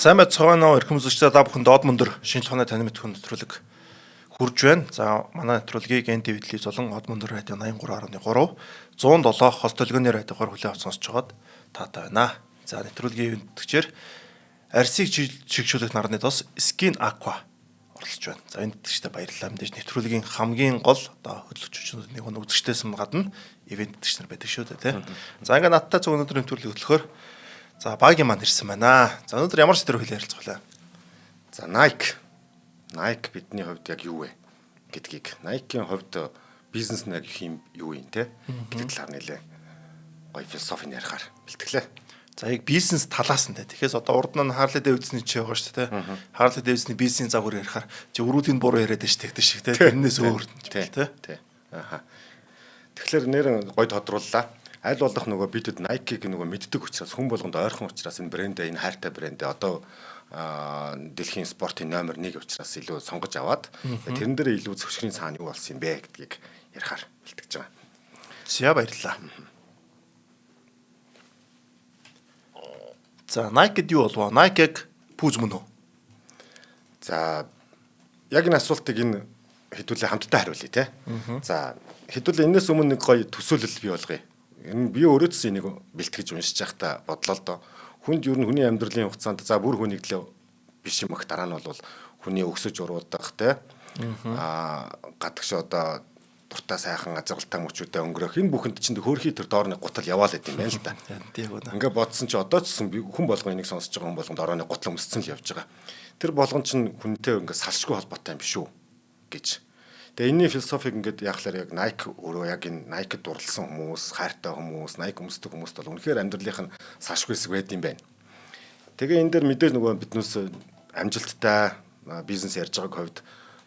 Сайн байцгаана уу эрхэм үзэгчдээ та бүхэнд доод мөндөр шинж ухааны танин мэдхүйн нэвтрүүлэг хурж байна. За манай нэвтрүүлгийг НТV телевиз болон доод мөндөр радио 83.3 107 хос төлгөөний радиогоор хүлээн авч сонсож байгаад таатай байна. За нэвтрүүлгийн үндгчээр арсыг чигшүүлэх нарны тос Skin Aqua оролцож байна. За энэ нэвтрүүлэгтээ баярлалаа. Мэдээж нэвтрүүлгийн хамгийн гол одоо хөтлөгчид нэг нь үзэгчдээс гадна ивент нэвтрүүлэгч нар байдаг шүү дээ тий. За ингээ надтай зөв өнөөдөр нэвтрүүлэг хөтлөхөөр за багийн маань ирсэн байна. За өнөөдөр ямар сэдвээр хэл ярилцах вэ? За Nike бидний хувьд яг юу вэ гэдгийг Nike-ийн хувьд бизнес нэг юм юу юм те гэдэг талаар нэлээ гоё философийн ярихаар бэлтгэлээ. За яг бизнес талаас нь те. Тэгэхээр одоо урд нь Harley Davidson чи байгаа шүү дээ те. Harley Davidson бизнесийн загвар ярихаар чи өрүүдийн буруу яриад байж тэгдэг шиг те. Тэрнээс өөр те. Аха. Тэгэхээр нэр гоё тодрууллаа. Аль болох нөгөө бидэд Nike-г нөгөө мэддэг учраас хүн болгонд ойрхон учраас энэ брэндээ энэ хайртай брэндээ одоо дэлхийн спортын номер 1 учраас илүү сонгож аваад тэрэн дээр илүү зөвшөөрийн цаана юу болсон юм бэ гэдгийг ярихаар бэлтгэж байгаа. За баярлалаа. За Nike-д юу болов? Nike-г пүүз мөн үү? За яг энэ асуултыг энэ хэдүүлээ хамтдаа хариулъя те. За хэдүүлээ энэс өмнө нэг гоё төсөөлөл бий болгоё. Энэ би өөрөөс энийг бэлтгэж уншиж байхдаа бодлоо л доо. Хүнд ер нь хүний амьдралын хугацаанд за бүр хүнийг л биш юм ах дараа нь бол хүний өксөж уруудах те. Гадагш одоо дуртай сайхан азгалтай мөчүүдэд өнгөрөх энэ бүхэнд чинь хөөрхий төр доорны гутал яваал гэдэг юм байна л да. Ингээ бодсон чи одоо ч гэсэн хүн болгон энийг сонсож байгаа хүн болгонд орооны гутал өмсцэн л явж байгаа. Тэр болгон чинь хүнтэй ингээ салшгүй холбоотой юм биш үү гэж. Тэгээ энэний философиг ингээд яахлаар яг Nike өөрөө яг энэ Nike дурлсан хүмүүс, хайртай хүмүүс, Nike өмсдөг хүмүүст бол үнэхээр амьдралынх нь салшгүй хэсэг байд юм байна. Тэгээ энэ дээр мэдээж нөгөө биднээс амжилттай бизнес ярьж байгааг хувьд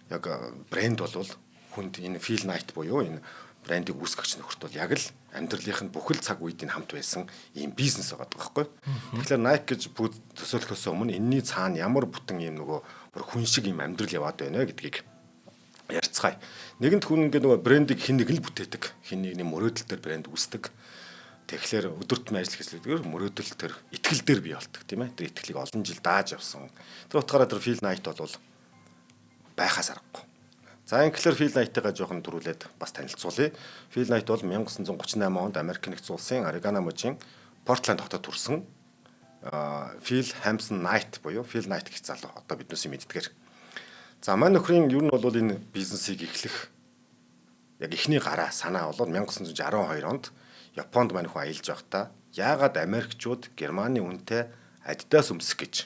яг брэнд бол хүнд энэ feel night буюу энэ брендийг үүсгэгч нөхөрт бол яг л амьдралынх нь бүхэл цаг үеийн хамт байсан ийм бизнес байгаа байхгүй. Тэгэхээр Nike гэж төсөөлөхөөс өмнө энэний цаана ямар бүтэн ийм нөгөө хүн шиг ийм амьдрал яваад байна гэдгийг ярьцгаая. Нэгэнт хүн ингээд нөгөө брендийг хэн нэг л бүтээдэг. Хэн нэгний мөрөөдөл төр брэнд үүсдэг. Тэгэхээр өдөрт ажил хийлгэр мөрөөдөл төр итгэл дээр бий болдог тийм ээ. Тэр итгэлийг олон жил дааж явсан. Тэр утгаараа тэр Feel Night бол байхаас аргагүй. За ингээр Feel Night-ыг жоохон төрүүлээд бас танилцуулъя. Feel Night бол 1938 онд Америк нэгдсэн улсын Аризона мужийн Портленд хотод төрсэн Phil Hampson Knight буюу Phil Knight гэх залуу одоо биднээс мэддгээр. За манай нөхрийн ер нь бол энэ бизнесийг эхлэх яг эхний гараа санаа болоод 1912 онд Японд манай хүн аялж байхдаа яагаад Америкчууд Германы үнэтэй Adidas өмсөх гэж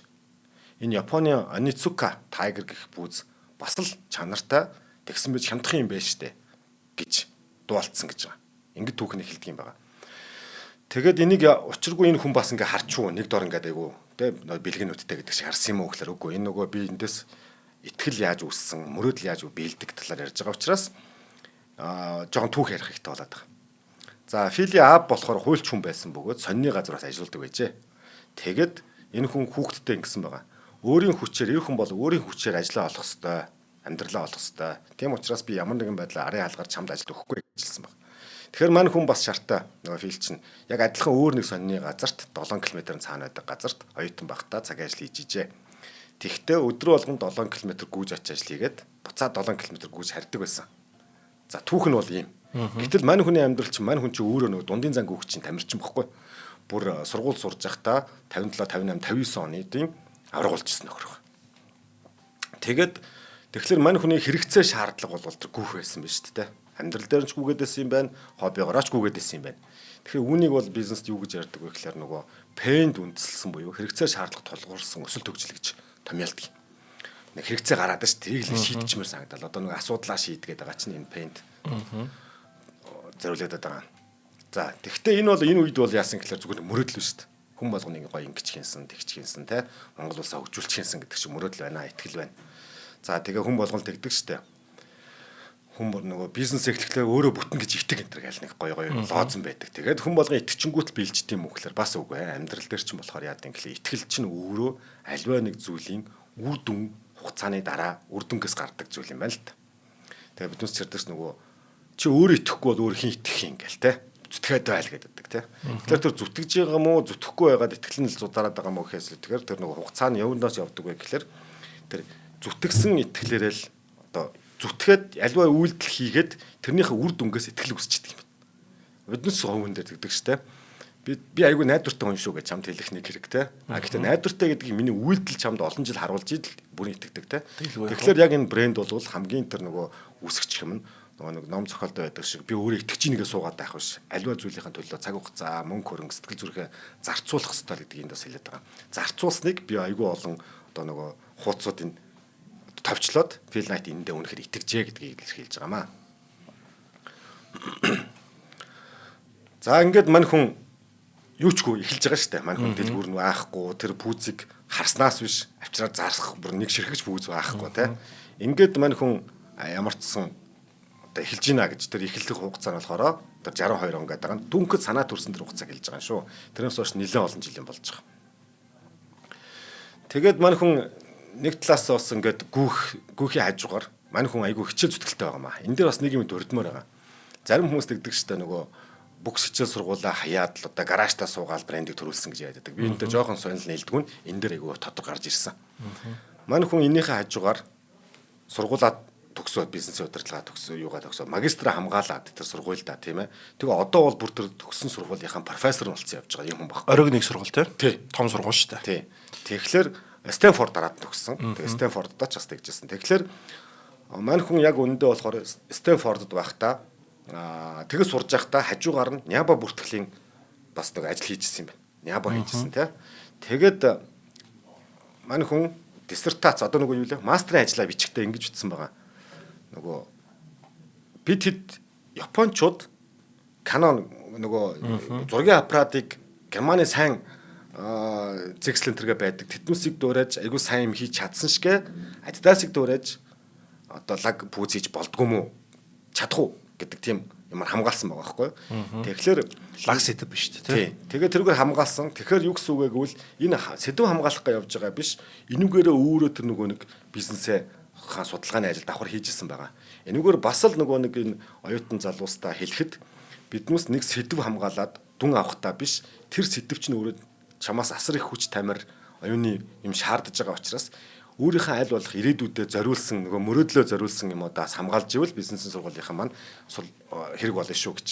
энэ Японы Onitsuka Tiger гэх бүүз бас л чанартай тэгсэн байж хямдхан юм байна штэ гэж дуалцсан гэж байгаа. Ингээд түүхний хэлдэг юм байгаа. Тэгэд энийг учиргүй энэ хүн бас ингээ харчгүй нэг дор ингээд айгу тэ бэлгэнүүдтэй гэдэг шиг харсан юм уу гэхээр үгүй энэ нөгөө би эндээс итгэл яаж үүссэн, мөрөөдөл яаж биелдэг талаар ярьж байгаа учраас жоохон түүх ярих хэрэгтэй болоод байгаа. За Фили аав болохоор хуульч хүн байсан бөгөөд сонины газраас ажилладаг байжээ. Тэгэд энэ хүн хүүхэдтэй ингэсэн байгаа. Өөрийн хүчээр эр хүн бол өөрийн хүчээр ажиллаа олох ёстой, амьдралаа олох ёстой. Тийм учраас би ямар нэгэн байдлаар арын хаалгаар чамд ажил өгөхгүй гэж хэлсэн байна. Тэгэхээр мань хүн бас шартаа нөгөө Фил чинь яг адилхан өөр нэг сонины газарт 7 км цаана байдаг газарт оюутан байхдаа цаг ажил хийж ижээ. Тэгтээ өдөр болгон 7 км гүйж очиж ажил хийгээд буцаад 7 км гүйж хардаг байсан. За түүх нь бол ийм. Гэтэл мань хүний амьдрал чинь мань хүн чинь өөрөө нөгөө дундын зан гүйх чинь тамирчин бохгүй. Бүр сургууль сурж байхдаа 57, 58, 59 оны тийм аврагуулжсэн нөхөр. Тэгэд тэгэхээр мань хүний хэрэгцээ шаардлага бол тэр гүйх байсан биз дээ. Амьдрал дээр ч гүйгээдсэн юм байна, хоббигоороо ч гүйгээдсэн юм байна. Тэгэхээр үүнийг бол бизнест юу гэж ярьдаг вэ гэхээр нөгөө пэнд үндэслсэн буюу хэрэгцээ шаардлага тулгуурсан өсөлт хөгжил гэж томьёолдог. Нэг хэрэгцээ гараад ш тэрийг л шийдчихмээр санагдал. Одоо нэг асуудлаа шийдгээд байгаа чинь энэ пэнд. Зориулээд байгаа. За тэгвэл энэ бол энэ үед бол яасан гэхээр зүгээр мөрөөдөл шүү дээ. Хүн болгоныг гоё ингэж хийсэн, тэгч хийсэн те. Монгол улсаа хөгжүүлчих хийсэн гэдэг чинь мөрөөдөл байна, итгэл байна. За тэгээ хүн болгон тэгдэг шүү дээ. Хүн нөгөө бизнес эхлэхдээ өөрөө бүтэн гэж итэг энэ гэл нэг гоё лоозон байдаг. Тэгээд хүн болгон итгэжингүүт биелждэг юм уу гэхээр бас үгүй ээ. Амьдрал дээр чинь болохоор яа гэвэл итгэл чинь өөрөө альва нэг зүйлийн үр дүн хугацааны дараа үр дүнгээс гардаг зүйл юм байна л та. Тэгээ биднес чирдээс нөгөө чи өөрөө итгэхгүй бол өөр хин итгэх юм гээл те. зүтгээд байл гэдэг тий. Тэгэхээр тэр зүтгэж байгаа мó зүтгэхгүй байгаад итгэл нь зудараад байгаа мó гэхээс тэгэхээр тэр нэг хугацаа нь явандаас явдаг вэ гэхээр тэр зүтгэсэн итгэлээрээ л одоо зүтгээд альва үйлдэл хийгээд тэрнийхээ үр дүнгээс итгэл үсчихдээ юм. Биднес говьн дээр тэгдэг штэ. Би айгүй найдвартай хүн шүү гэж чамд хэлэх нэг хэрэгтэй. Гэхдээ найдвартай гэдгийг миний үйлдэл чамд олон жил харуулж идэл бүрийн итгэдэг те. Тэгэхээр яг энэ брэнд бол хамгийн тэр нөгөө үсгч юм нэг ном зохиолтой байдаг шиг би өөрөө итгэж ийнгээ суугаад байх биш. Аливаа зүйлийнхэн төлөө цаг хугацаа, мөнгө хөрөнгө сэтгэл зүрхээ зарцуулах хэрэгтэй гэдгийг энд бас хэлээд байгаа. Зарцуулсныг би айгүй олон одоо нөгөө хуудсуудын товчлоод Phil Knight эндээ үнэхээр итгэжээ гэдгийг илэрхийлж байгаамаа. За ингээд мань хүн юу ч гоо эхэлж байгаа шүү дээ. Мань хүн дэлгүүр нь аахгүй тэр пүүзийг харснаас биш авчраар зарах бүр нэг ширхэгч пүүз байхгүй те. Ингээд мань хүн ямар ч сан одоо эхэлж гинэ гэж тэр эхлэх хугацаа нь болохоор тэр 62 он гэдэг байгаа. Дүнхэд санаа төрсөн тэр хугацааг хэлж байгаа шүү. Тэрнээс хойш нэлээд олон жилийн болж байгаа. Тэгээд мань хүн нэг талаас бас ингээд гүүхийн хажуугаар мань хүн айгүй хичээл зүтгэлтэй байгаа маа. Энэ дээр бас нэг юм дурдмаар байгаа. Зарим хүмүүс тэгдэг шүү дээ нөгөө бүкс хичээл сургуулаа хаяад л одоо гараажтаа суугаад брендийг төрүүлсэн гэж яриад. Би энэ дээр жоохон сонирхол нийлдэггүй нь энэ дээр айгүй тодор гарч ирсэн. Мань хүн энийхээ хажуугаар сургуулаад төгсөөд бизнесийн удирдлага төгсөө магистра хамгаалаад тэр сургуульдаа тийм ээ. Тэгээ одоо бол бүр тэр төгссөн сургуулийнхаа профессор болсон явж байгаа юм байна. Ориг нэг сургууль тий. Том сургууль шүү Тий. дээ. Тэгэхээр Стэнфорд дараад төгссөн. Тэгээ Стэнфордод ч бас тэгжсэн. Тэгэхээр мань хүн яг үндэ болохоор Стэнфордод байхдаа тэгээ сурж байхдаа хажуугаар нь Няба бүртгэлийн бас нэг ажил хийжсэн юм байна. Няба хийжсэн тий. Тэгээд мань хүн диссертац одоо нөгөө юу лээ мастрын ажлаа бичгтээ ингэж бичсэн байгаа. Нөгөө бид хэд Япончууд Canon нөгөө зургийн аппаратыг Германы сайн зэгслэн тэргээ байдаг. Тэднүсийг дуурайж айгүй сайн юм хийж чадсан шигэ Adidas-ыг дуурайж одоо лаг пүүз хийж болдгоо мó чадах уу гэдэг тийм ямар хамгаалсан байгаа байхгүй. Тэгэхээр лаг сэдв биш үү тий. Тэгээ тэргээр хамгаалсан. Тэгэхээр юу гэсэн үг вэ гэвэл энэ сэдв хамгаалах гэж явж байгаа биш. Энүүгээрээ өөрөө тэр нөгөө нэг бизнесээ хаан судалгааны ажил давхар хийжсэн байгаа. Энүүгээр бас л нөгөө нэг энэ оюутан залуустаа хэлэхэд биднээс нэг сэдв хамгаалаад дүн авахтаа биш. Тэр сэдв чинь өөрөө чамаас асар их хүч тамир оюуны юм шаардж байгаа учраас өөрийнхөө аль болох ирээдүйдээ зориулсан нөгөө мөрөөдлөө зориулсан юмудаас хамгаалж ивэл бизнесийн сургуулийнхаа маань хэрэг болно шүү гэж.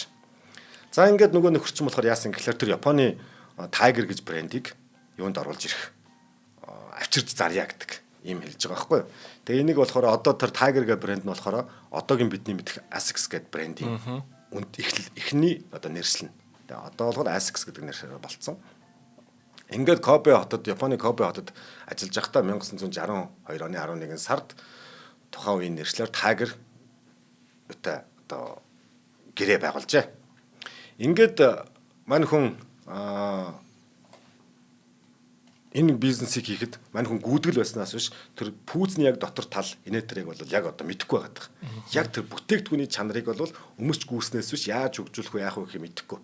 За ингээд нөгөө нөхөрчин болохоор яасан гэхэлэр тэр Японы Tiger гэж брендийг юунд оруулж ирэх авчирж зарья гэдэг юм хэлж байгаа байхгүй. Тэгээ энийг болохоор одоо тэр Tiger гэх брэнд нь болохоор одоогийн бидний мэдэх Asics гэдэг брендийн эхний одоо нэршлэн. Тэгээ одоо болохоор Asics гэдэг нэрээр болцсон. Ингээд Кобе хотод Японы Кобе хотод ажиллаж байхдаа 1962 оны 11 сард тухайн үеийн нэршлэр Tiger өтэ одоо гэрээ байгуулжээ. Ингээд мань хүн энэ бизнесийг хийхэд мань хүн гүйтгэл байснаас биш тэр пүүзний яг дотор тал инээтрийг бол яг одоо мэдэхгүй байгаа. Яг тэр бүтээгдэхүүний чанарыг бол өмсч гүйснээс биш яаж хөгжүүлэх вэ яах вэ гэхээ мэдэхгүй.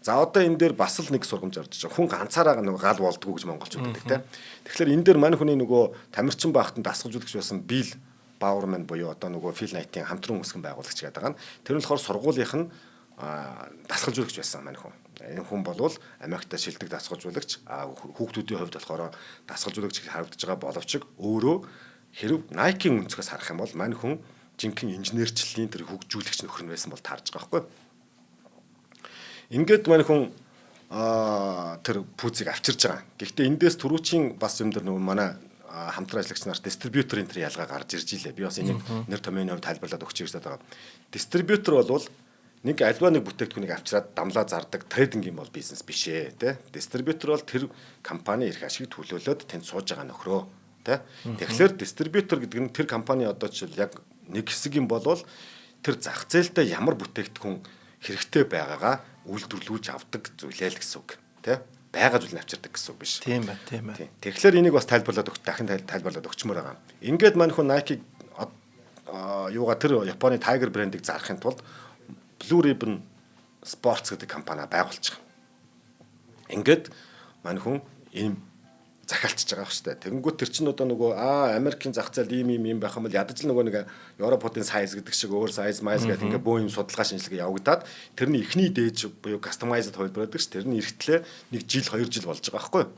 За одоо энэ дээр бас л нэг сургамж орж байгаа. Хүн ганцаараа нэг гал болдгоо гэж монголчууд гэдэг тийм. Тэгэхээр энэ дээр мань хүний нөгөө тамирчин баахтан дасгалжуулагч байсан Bill Bowerman буюу одоо нөгөө Phil Knight-ийн хамтран үүсгэн байгуулагч гэдэг байгаа нь тэр нь болохоор сургуулийнх нь дасгалжуулагч байсан мань хүн. Энэ хүн болвол Америкт шилдэг дасгалжуулагч хүүхдүүдийн хувьд болохоор дасгалжуулагч харагдаж байгаа боловч өөрөө хэрв Nike-ийн өнцгөөс харах юм бол мань хүн жинхэнэ инженерчлэлийн тэр хөгжүүлэгч нөхөр нь байсан бол таарж байгаа байхгүй. Ингээд мань хүн тэр пүүзийг авчирж байгаа. Гэхдээ эндээс түрүүчийн бас юм дээр нөгөө манай хамтран ажиллагч нар дистрибьюторын тэр ялгаа гарч ирж илээ. Би бас энийг нэр томьёоны хувьд тайлбарлаад өгч ирж байгаа. Дистрибьютор бол нэг альва нэг бүтээгдэхүүнийг авчираад дамлаа зардаг трейдинг юм бол бизнес биш ээ тий. Дистрибьютор бол тэр компани эрх ашиг төлөөлөөд тэнд сууж байгаа нөхрөө тий. Тэгэхээр дистрибьютор гэдэг нь тэр компани одоо ч яг нэг хэсэг юм болвол тэр зах зээлдээ ямар бүтээгдэхүүн хэрэгтэй байгаагаа үйлдвэрлүүлж авдаг зүйлээ л гэсэн үг тий. Байгаа зүйл нь авчирдаг гэсэн үг биш. Тийм байна. Тэгэхээр энийг бас тайлбарлаад дахин тайлбарлаад өгчмөр байгаа. Ингээд мань хүн Nike юугаа тэр Японы Tiger брендийг зарахын тулд Blue Ribbon Sports гэдэг компани байгуулж байгаа. Ингээд мань хүн ийм захиалчж байгаа шүү дээ. Тэгэнгүүт тэр чинь одоо нөгөө Америкийн зах зээл ийм байх юм бол ядаж л нөгөө нэг Европын сайз гэдэг шиг өөр сайз майз гэдэг ингээ бөө юм судалгаа шинжилгээ явагдаад тэрний эхний дээж буюу кастомайзд хувилбар гэдэг чинь тэрний эргэтлээ 1 жил 2 жил болж байгаа байхгүй юу.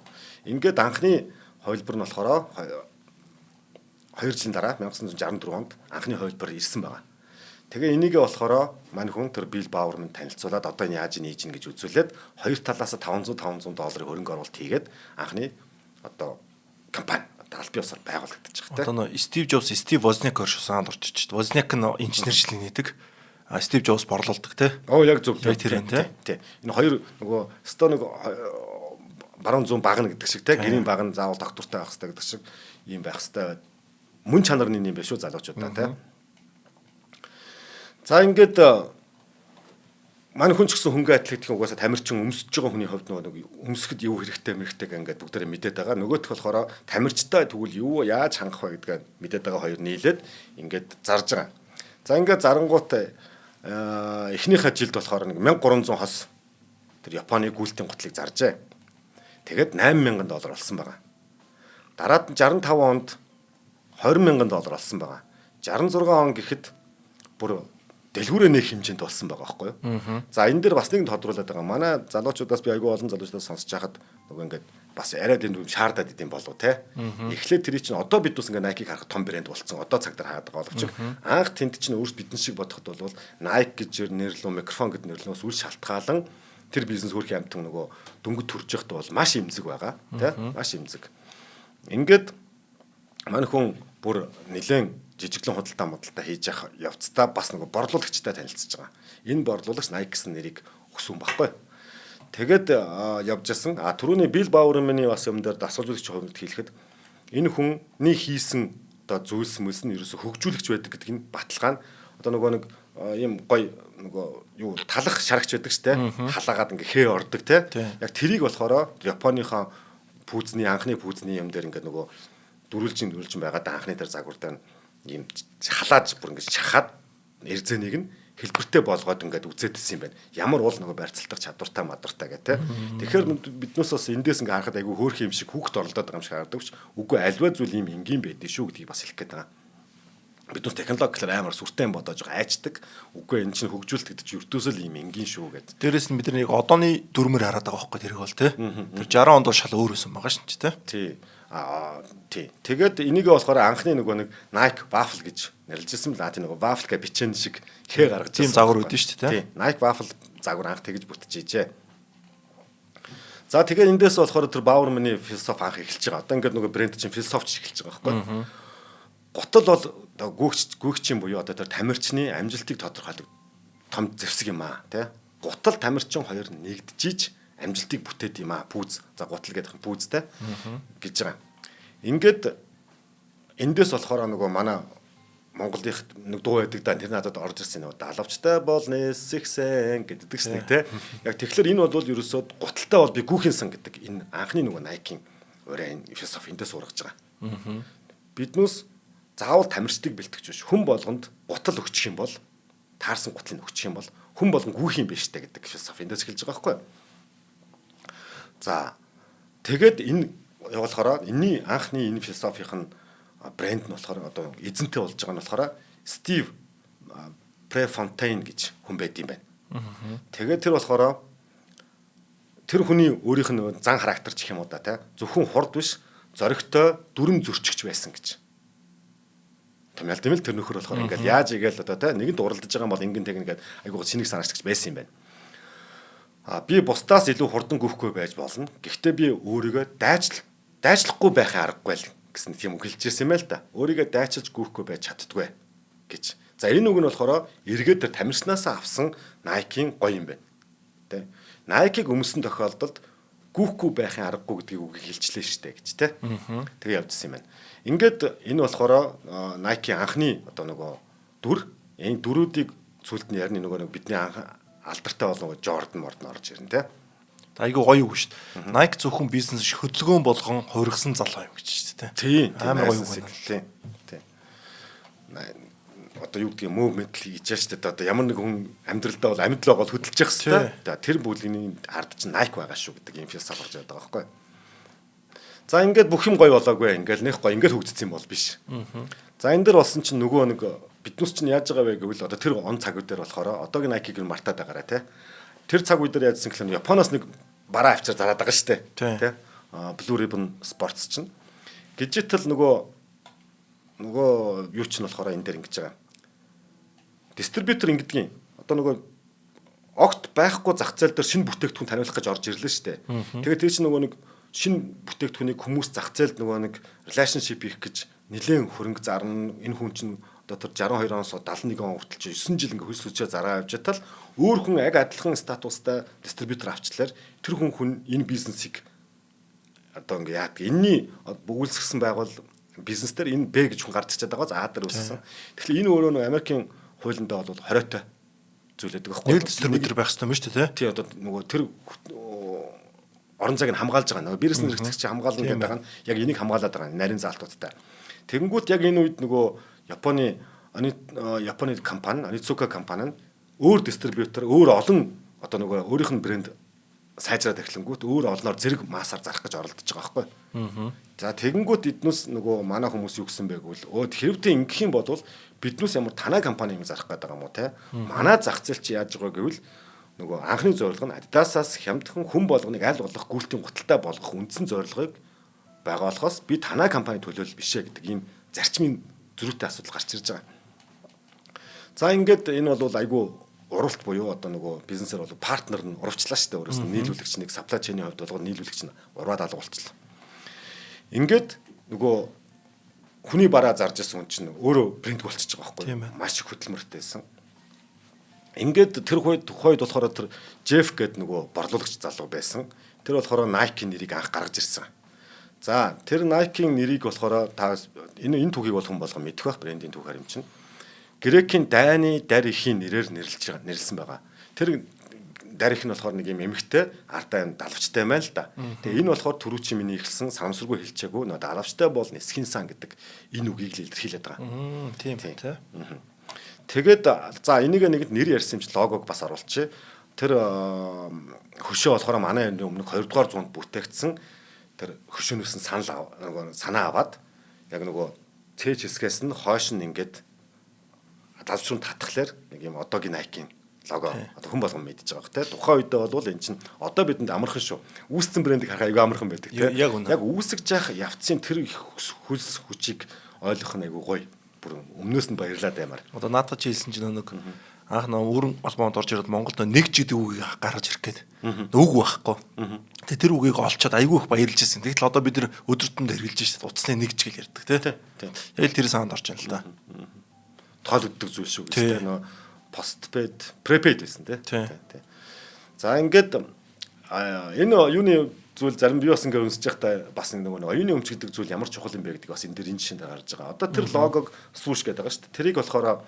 Ингээд анхны хувилбар нь болохоор 2 жилийн дараа 1964 онд анхны хувилбар ирсэн байгаа. Тэгээ энийгээ болохоор мань хүн тэр Билл Бауерман танилцуулаад одоо энэ яаж нээж ин гэж үзүүлээд хоёр талаас $500 хөрөнгө оруулалт хийгээд анхны одоо компани одоо аль бие усаар байгуулагдаж байгаа тийм. Одоо нөө Стив Джобс, Стив Возняк орш санд орчиж чинь. Возняк нь инженерчлэг нээдэг. Стив Джобс борлуулдаг тийм. Яг зөв тийм. Энэ хоёр нөгөө өстөө нэг баруун зүүн багна гэдэг шиг тийм. Гэрийн баг нь заавал доктортой байх хэрэгтэй гэдэг шиг ийм байх хэрэгтэй. Мөн чанарны юм биш үү залуучуудаа тийм. За ингээд манай хүн ч гэсэн хөнгө атлетикийн угаасаа тамирчин өмсөж байгаа хүний хувьд нөгөө өмсөхөд юу хэрэгтэй ингээд бүгдээрээ мэдээд байгаа. Нөгөөх болохоор тамирчтай тэгвэл юу яаж хангах вэ гэдгээ мэдээд байгаа хоёр нийлээд ингээд зарж байгаа. За ингээд зарангуут эхнийхээ жилд болохоор нэг $1300 хос тэр Японы гүйлтийн гутлыг заржээ. Тэгээд $8,000 олсон байгаа. Дараад нь 65 онд $20,000 олсон байгаа. 66 он гэхэд бүр дэлгүүрээ нэг хэмжээнд болсон байгаа байхгүй юу. За энэ дээр бас нэг тодруулаад байгаа. Манай залуучуудаас би айгүй олон залуучуудаас сонсож байхад нөгөө ингээд бас арай дэнд юм шаардаад идэм болов те. Эхлээд тэр чинь одоо бид ус ингээд Nike харах том брэнд болсон. Одоо цаг дээр хаадаг боловч анх тэнд чинь өөрс бидэн шиг бодоход бол Nike гэж нэрлүү, микрофон гэд нэрлүүс үл шалтгаалan тэр бизнес хөрхийн амтан нөгөө дөнгөж төрж яхад бол маш имзэг байгаа те. Маш имзэг. Ингээд манай хүн бүр нэлээд жижиглэн худалдаа хийж явах явцдаа бас нэг борлуулагчтай танилцж байгаа. Энэ борлуулагч Nike гэсэн нэрийг өгсөн байхгүй. Тэгээд явж ясан. Түрүүний Билл Бауерманы бас юм дээр дасгалжуулагч хувьд хэлэхэд энэ хүний хийсэн одоо зүйлс мөс нь ерөөсө хөгжүүлэгч байдаг гэдэг нь баталгаа нь одоо нөгөө нэг ийм гой нөгөө юу талах шарагч байдаг ч те халаагаад ингээ хээ ордог те. Яг тэрийг болохоор Японыхоо пүүзний анхны пүүзний юм дээр ингээ нөгөө дөрүлжин байгаад анхны дээр загвартай ийм халааж бүр ингэж шахаад эрзэнийг нь хэлбэртэй болгоод ингээд үзээдсэн юм байна. Ямар уул нөгөө барьцалдах чадвартай мадартай гэх тээ. Тэгэхээр биднээс бас эндээс ингээд харахад айгүй хөөрх юм шиг хүүхд оролдоод байгаа юм шиг харагдав ч үгүй альва зүйл юм энгийн байдэн шүү гэдгийг бас хэлэх гээд байгаа. Биднээс технологиор амар сүртэй бодож байгаа айчдаг. Үгүй энэ чинь хөгжүүлэлт гэдэг чинь ертөөсөө л юм энгийн шүү гэдэг. Дээрээс нь бид нар яг одооны дүрмээр хараад байгаа байхгүй тэрийг бол тээ. Тэр 60 онд бол шал өөр байсан байгаа шин ч тээ. Тий. Тэгээд энийгээ болохоор анхны нөгөө нэг Nike Waffle гэж нэрлэжсэн л тийм нөгөө Waffle гэ бичэн шиг хээ гаргаж тийм загвар үүдэн шүү дээ тий. Nike Waffle загвар анх тэгж бүтчихжээ. За тэгээд эндээс болохоор тэр Bauerman-ы философи анх эхэлж байгаа. Одоо ингээд нөгөө брэнд чинь философич эхэлж байгаа байхгүй. Гутал бол гүйгчийн буюу одоо тэр тамирчны амжилтыг тодорхойлдог том зэвсэг юм аа тий. Гутал тамирчин хоёр нэгдэж амжилтыг бүтээд юм аа пүүз. За гутал гэдэг нь пүүзтэй гэж байгаа. Ингээд эндээс болохоор нөгөө манай Монголынх нэг дуу байдаг да тэр надад орж ирсэн нөгөө далавчтай бол нэсэгсэн гэдэг ч нэг тий. Яг тэгэхээр энэ бол ерөөсөө гуталтай бол би гүүхэнсэн гэдэг энэ анхны нөгөө Nike-ийн өөрөө энэ философи эндээс ургаж байгаа. Биднээс заавал тамирчдыг бэлтгэж биш. Хүн болгонд гутал өгчих юм бол таарсан гутлыг өгчих юм бол хүн болгон гүүх юм биш үү гэдэг философи эндээс эхэлж байгаа байхгүй юу? За тэгээд энэ явуулахаараа энэний анхны энэ философийн брэнд нь болохоор одоо эзэнтэй болж байгаа нь болохоор Стив Префонтейн гэж хүн байд юм байна. Тэгээд тэр болохоор тэр хүний өөрийнх нь зан характер ч гэх юм уу да тий зөвхөн хурд биш зоригтой дүрм зөрчигч байсан гэж. Тэмэл тэр нөхөр болохоор ингээд яаж игээл одоо тий нэгэнд уралдаж байгаа юм бол ингэн тэгнэ гээд айгуу шинийг санаач гэж байсан юм байна. Би бусдаас илүү хурдан гүйхгүй байж болно. Гэхдээ би өөрийгөө дайчлахгүй байхын аргагүй л гэсэн тийм үг хэлж ирсэн юм л да. Өөрийгөө дайчилж гүйхгүй байж чаддгүй гэж. За энэ үг нь болохоор эргээд тэр тамирчнаасаа авсан Nike-ийн гоё юм байна. Тэ. Nike-г өмсөн тохиолдолд гүйхгүй байхын аргагүй гэдгийг үг хэлжлээ штэ гэж тэ. Тэгээ явдсан юм байна. Ингээд энэ болохоор Nike анхны одоо нөгөө дүр энэ дүрүүдийг сүлд нь ярины нөгөө бидний алдартай болон Jordan орж ирнэ те. Айгуу гоё үг шүү дээ. Nike зөвхөн бизнес хөдөлгөөн болгон хувиргасан залуу юм гэж шүү дээ. Тийм. Амар гоё үг байна. Тийм. Одоо юу гэдгийг movement хийж штэ одоо ямар нэг хүн амьдралдаа бол амьдлаа бол хөдөлж явах хэрэгтэй. Тэр бүлгийн ард чинь Nike байгаа шүү гэдэг юм философи гарч ирээд байгаа байхгүй. За ингээд бүх юм гоё болоогүй. Ингээл нэх гоё ингээд хөгжсөн юм бол биш. За энэ дэр болсон чинь нөгөө нэг биднес чинь яаж байгаа вэ гэвэл одоо тэр он цаг үе дээр болохоор одоогийн Nike-г нь мартаад байгаараа те. Тэр цаг үе дээр яадсан гэхэл Японоос нэг бараа авчир зараад байгаа шүү дээ. Тэ. Blue Ribbon Sports чинь digital нөгөө юу ч нь болохоор энэ дээр ингэж байгаа. Дистрибьютор ингэдгийн одоо нөгөө огт байхгүй зах зээл дээр шинэ бүтээгдэхүүн таниулах гэж орж ирлээ шүү дээ. Тэгээд тэр чинь нөгөө нэг шинэ бүтээгдэхүүнийг хүмүүс зах зээлд нөгөө нэг relationship хийх гэж нэлээд хөрөнгө зарна. Энэ хүн чинь одоо тэр 62 оноос 71 он хүртэл чи 9 жил ингээ хөлсөлчөө зараа авч тал өөр хүн яг адилхан статустай дистрибьютор авчлаар тэр хүн энэ бизнесийг одоо ингээ яадаг. Энэний бүгэлсгсэн байгуул бизнес дээр энэ Б гэж хүн гарч ичээд байгаа. А дээр үссэн. Тэгэхээр энэ өөрөө нөгөө Америкийн хуулиндаа бол хориотой зүйлээд байгаа байхгүй. Нэг дистрибьютор байх хэрэгтэй юм шүү дээ, тий. Одоо нөгөө тэр орон зайг нь хамгаалж байгаа. Нөгөө бизнес хэрэгцэгч хамгаална гэдэг байгаа нь яг энийг хамгаалаад байгаа. Нарийн заалтуудтай. Тэгэнгүүт яг энэ үед нөгөө Японы компани, Onitsuka компани нь өөр дистрибьютор, өөр олон одоо нөгөө өөрийнх нь брэнд сайжраад эхлэнгүүт өөр олноор зэрэг массаар зарах гэж оролдож байгаа байхгүй. За тэгэнгүүт эднээс нөгөө манай хүмүүс юу гэсэн бэ гэвэл хэрвээ ингэх юм бол биднээс ямар танай компани ингэ зарах гэдэг юм уу те. Манай зах зээл чи яаж байгаа гэвэл нөгөө анхны зорилго нь Adidas-аас хямдхан хүн болгоныг аль болох гүйлтийн гуталтай болгох үндсэн зорилгыг байгаа болохоос би танай компани төлөөлөл бишээ гэдэг ийм зарчмын зөрүүтэй асуудал гарч ирж байгаа. За ингээд энэ бол айгүй уралт буюу одоо нөгөө бизнесээр бол партнер нь урвчлаа шүү дээ. Өөрөөс нь нийлүүлэгч нэг supply chain-ийн хувьд болгоод нийлүүлэгч нь ураад алга болчихлоо. Ингээд нөгөө хүний бараа зарж ирсэн хүн чинь өөрөө брэнд болчихж байгаа байхгүй. Маш их хөдөлмөртэйсэн. Ингээд тэр тухайд болохоор тэр Jeff гэдэг нөгөө борлуулагч залуу байсан. Тэр болохоор Nike нэрийг анх гаргаж ирсэн. За тэр Nike-ийн нэрийг болохоор та энэ түүхийг бол хүн болгон мэдэх байх брендийн түүхээр юм чинь. Грекийн дайны дарь ихийн нэрээр нэрлсэн байгаа. Тэр дарь их нь болохоор нэг юм эмэгтэй ардаа юм далавчтай мэн л да. Тэгээ энэ болохоор түрүүчийн миний ихэлсэн санамсаргүй хэлчээгүй нөө далавчтай бол нисхийн сан гэдэг энэ үгийг л илэрхийлээд байгаа. Тийм тий. Тэгээд за энийг нэгэд нэр ярьсан юм чи логог бас оруулчих. Тэр хөшөө болохоор манай энэ өмнө 2 дугаар зуунд бүтээгдсэн тэр хөшөөнөөс нь санаа аваад яг нөгөө цээж хэсгээс нь хойш нь ингээд далавч руу татхлаар нэг юм одоогийн Nike-ийн лого одоо хүн болгон мэдж байгаа хэ. Тухайн үедээ бол эн чинь одоо бидэнд амархан шүү. Үүссэн брендийг харахаа аюу амархан байдаг те. Яг үүсгэж явах явцын тэр хөлс хүчийг ойлгох нь аюу гоё. Бүр өмнөөс нь баярлаад баймаар. Одоо наадах чи хэлсэн чинь нэг анх нөө өрн албанд орж ирээд Монголд нэг ч гэдэг үгийг гаргаж ирэх гээд үг байхгүй. Тэгээ тэр үгийг олцоод айгүй их баярлж ирсэн. Тэгтэл одоо бид нэр өдөртөнд хэрглэж шээ. Утасны нэг ч гэл ярьдаг те. Яг тэр саанд орж ийн л да. Тоол өгдөг зүйл шүү гэж те. Нөө постpaid, prepaid гэсэн те. За ингээд энэ юуны зүйл зарим би бас ингээд үнсэж байхдаа бас нэг оюуны өмч гэдэг зүйл ямар чухал юм бэ гэдэг бас энэ дэр энэ жишээнд гарч байгаа. Одоо тэр логог swoosh гэдэг байгаа шүү дээ. Тэрийг болохоор